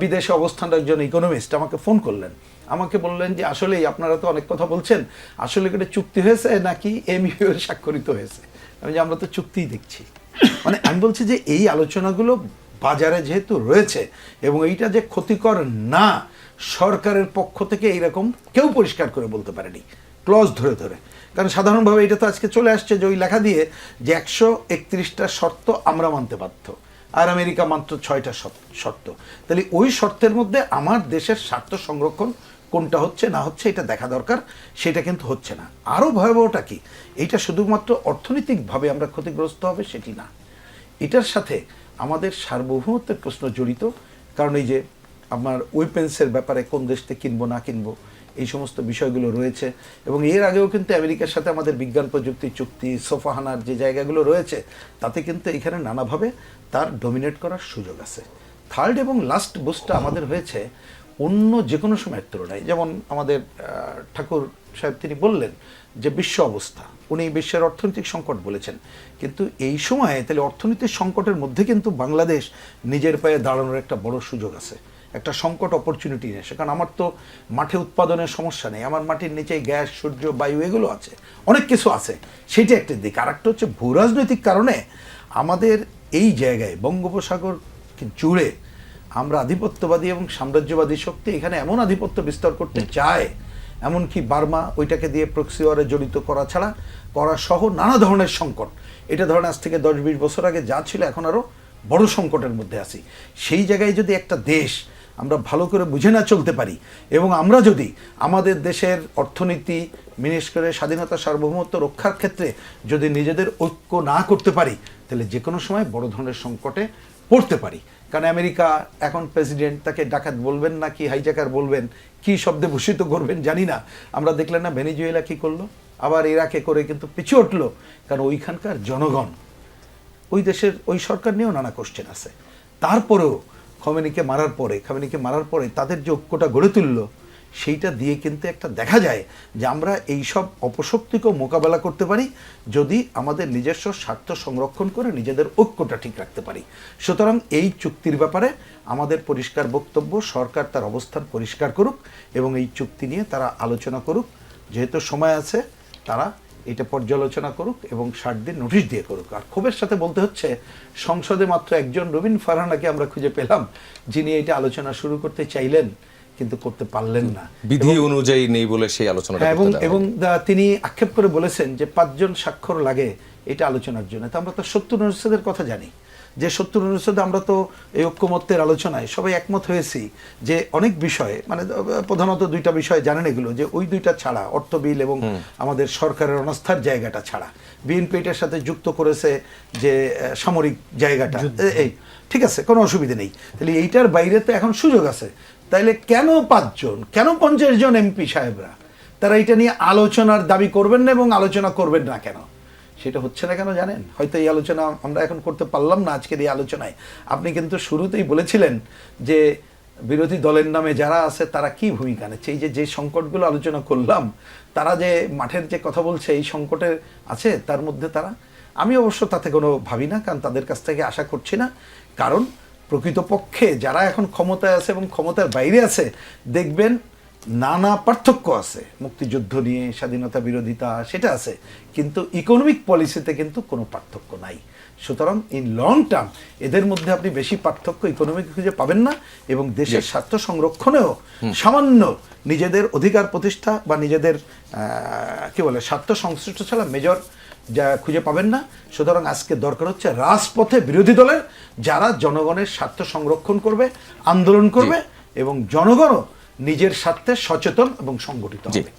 বিদেশে অবস্থানরত একজন ইকোনমিস্ট আমাকে ফোন করলেন, আমাকে বললেন যে আসলেই আপনারা তো অনেক কথা বলছেন, আসলে এটা চুক্তি হয়েছে নাকি এমইউ স্বাক্ষরিত হয়েছে। আমি যে আমরা তো চুক্তিই দেখছি। মানে আমি বলছি যে এই আলোচনাগুলো বাজারে যেহেতু রয়েছে এবং এইটা যে ক্ষতিকর না, সরকারের পক্ষ থেকে এইরকম কেউ পরিষ্কার করে বলতে পারেনি ক্লজ ধরে ধরে। কারণ সাধারণভাবে এটা তো আজকে চলে আসছে যে ওই লেখা দিয়ে যে 131টা শর্ত আমরা মানতে বাধ্য, আর আমেরিকা মাত্র 6টা শর্ত। তাহলে ওই শর্তের মধ্যে আমার দেশের স্বার্থ সংরক্ষণ কোনটা হচ্ছে না হচ্ছে এটা দেখা দরকার, সেটা কিন্তু হচ্ছে না। আরও ভয়াবহটা কি, এইটা শুধুমাত্র অর্থনৈতিকভাবে আমরা ক্ষতিগ্রস্ত হবে সেটি না, এটার সাথে আমাদের সার্বভৌমত্বের প্রশ্ন জড়িত। কারণ এই যে আমার ওয়েপেন্সের ব্যাপারে কোন দেশ থেকে কিনবো না কিনবো এই সমস্ত বিষয়গুলো রয়েছে। এবং এর আগেও কিন্তু আমেরিকার সাথে আমাদের বিজ্ঞান প্রযুক্তি চুক্তি, সোফাহানার যে জায়গাগুলো রয়েছে, তাতে কিন্তু এখানে নানাভাবে তার ডমিনেট করার সুযোগ আছে। থার্ড এবং লাস্ট বুস্টটা আমাদের হয়েছে অন্য যে কোনো সময়ের তুলনায়। যেমন আমাদের ঠাকুর সাহেব তিনি বললেন যে বিশ্ব অবস্থা, উনি বিশ্বের অর্থনৈতিক সংকট বলেছেন, কিন্তু এই সময়ে তাহলে অর্থনৈতিক সংকটের মধ্যে কিন্তু বাংলাদেশ নিজের পায়ে দাঁড়ানোর একটা বড় সুযোগ আছে, একটা সংকট অপরচুনিটি নিয়ে আসে। কারণ আমার তো মাঠে উৎপাদনের সমস্যা নেই, আমার মাটির নিচে গ্যাস, সূর্য, বায়ু এগুলো আছে, অনেক কিছু আছে, সেটা একটা দিক। আর একটা হচ্ছে ভূরাজনৈতিক কারণে আমাদের এই জায়গায় বঙ্গোপসাগর জুড়ে আমরা আধিপত্যবাদী এবং সাম্রাজ্যবাদী শক্তি এখানে এমন আধিপত্য বিস্তার করতে চায়, এমনকি বার্মা ওইটাকে দিয়ে প্রক্সি ওয়ারে জড়িত করা ছাড়া করা সহ নানা ধরনের সংকট। এটা ধরেন আজ থেকে 10-20 বছর আগে যা ছিল এখন আরও বড় সংকটের মধ্যে আছি। সেই জায়গায় যদি একটা দেশ আমরা ভালো করে বুঝে না চলতে পারি এবং আমরা যদি আমাদের দেশের অর্থনীতি বিশেষ করে স্বাধীনতা সার্বভৌমত্ব রক্ষার ক্ষেত্রে যদি নিজেদের ঐক্য না করতে পারি, তাহলে যে কোনো সময় বড় ধরনের সংকটে পড়তে পারি। কারণ আমেরিকা এখন প্রেসিডেন্ট, তাকে ডাকাত বলবেন না কি হাইজ্যাকার বলবেন, কি শব্দে ভূষিত করবেন জানি না। আমরা দেখলেন না ভেনেজুয়েলা কি করলো, আবার ইরাকে করে কিন্তু পিছু উঠলো, কারণ ওইখানকার জনগণ ওই দেশের ওই সরকার নিয়েও নানা কোশ্চেন আছে। তারপরেও খামেনিকে মারার পরে তাদের যে ঐক্যটা গড়ে তুললো, সেইটা দিয়ে কিন্তু একটা দেখা যায় যে আমরা এইসব অপশক্তিকেও মোকাবেলা করতে পারি যদি আমাদের নিজস্ব স্বার্থ সংরক্ষণ করে নিজেদের ঐক্যটা ঠিক রাখতে পারি। সুতরাং এই চুক্তির ব্যাপারে আমাদের পরিষ্কার বক্তব্য, সরকার তার অবস্থান পরিষ্কার করুক এবং এই চুক্তি নিয়ে তারা আলোচনা করুক, যেহেতু সময় আছে তারা এটা পর্যালোচনা করুক এবং 60 দিন নোটিশ দিয়ে করুক। আর ক্ষোভের সাথে বলতে হচ্ছে সংসদে মাত্র একজন রবিন ফারহানাকে আমরা খুঁজে পেলাম যিনি এটা আলোচনা শুরু করতে চাইলেন কিন্তু করতে পারলেন না, বিধি অনুযায়ী নেই বলে সেই আলোচনাটা করতে দেওয়া এবং তিনি আক্ষেপ করে বলেছেন যে 5 জন স্বাক্ষর লাগে এটা আলোচনার জন্য। তো আমরা তো 70 অনুচ্ছেদের কথা জানি যে 70 অনুচ্ছেদে আমরা তো এই ঐক্যমত্যের আলোচনায় সবাই একমত হয়েছি যে অনেক বিষয়ে, মানে প্রধানত 2টা বিষয় জানেন এগুলো, যে ওই 2টা ছাড়া অর্থ বিল এবং আমাদের সরকারের অনাস্থার জায়গাটা ছাড়া বিএনপি এটার সাথে যুক্ত করেছে যে সামরিক জায়গাটা, এই ঠিক আছে কোনো অসুবিধা নেই। তাহলে এইটার বাইরে তো এখন সুযোগ আছে। তাইলে কেন 5 জন, কেন 50 জন এমপি সাহেবরা তারা এটা নিয়ে আলোচনার দাবি করবেন না এবং আলোচনা করবেন না কেন? সেটা হচ্ছে না কেন জানেন? হয়তো এই আলোচনা আমরা এখন করতে পারলাম না আজকের এই আলোচনায়। আপনি কিন্তু শুরুতেই বলেছিলেন যে বিরোধী দলের নামে যারা আছে তারা কি ভূমিকা নিচ্ছে। এই যে সংকটগুলো আলোচনা করলাম, তারা যে মাঠের যে কথা বলছে এই সংকটের আছে, তার মধ্যে তারা আমি অবশ্য তাতে কোনো ভাবি না, কারণ তাদের কাছ থেকে আশা করছি না। কারণ প্রকৃতপক্ষে যারা এখন ক্ষমতায় আছে এবং ক্ষমতার বাইরে আছে, দেখবেন নানা পার্থক্য আছে। মুক্তিযুদ্ধ নিয়ে স্বাধীনতা বিরোধিতা সেটা আছে, কিন্তু ইকোনমিক পলিসিতে কিন্তু কোনো পার্থক্য নাই। সুতরাং ইন লং টার্ম এদের মধ্যে আপনি বেশি পার্থক্য ইকোনমিক খুঁজে পাবেন না, এবং দেশের স্বার্থ সংরক্ষণেও সামান্য নিজেদের অধিকার প্রতিষ্ঠা বা নিজেদের কি বলে স্বার্থ সংশ্লিষ্ট ছাড়া মেজর যা খুঁজে পাবেন না। সুতরাং আজকে দরকার হচ্ছে রাজপথে বিরোধী দলের যারা জনগণের স্বার্থ সংরক্ষণ করবে, আন্দোলন করবে, এবং জনগণও নিজের স্বার্থে সচেতন এবং সংগঠিত হবে।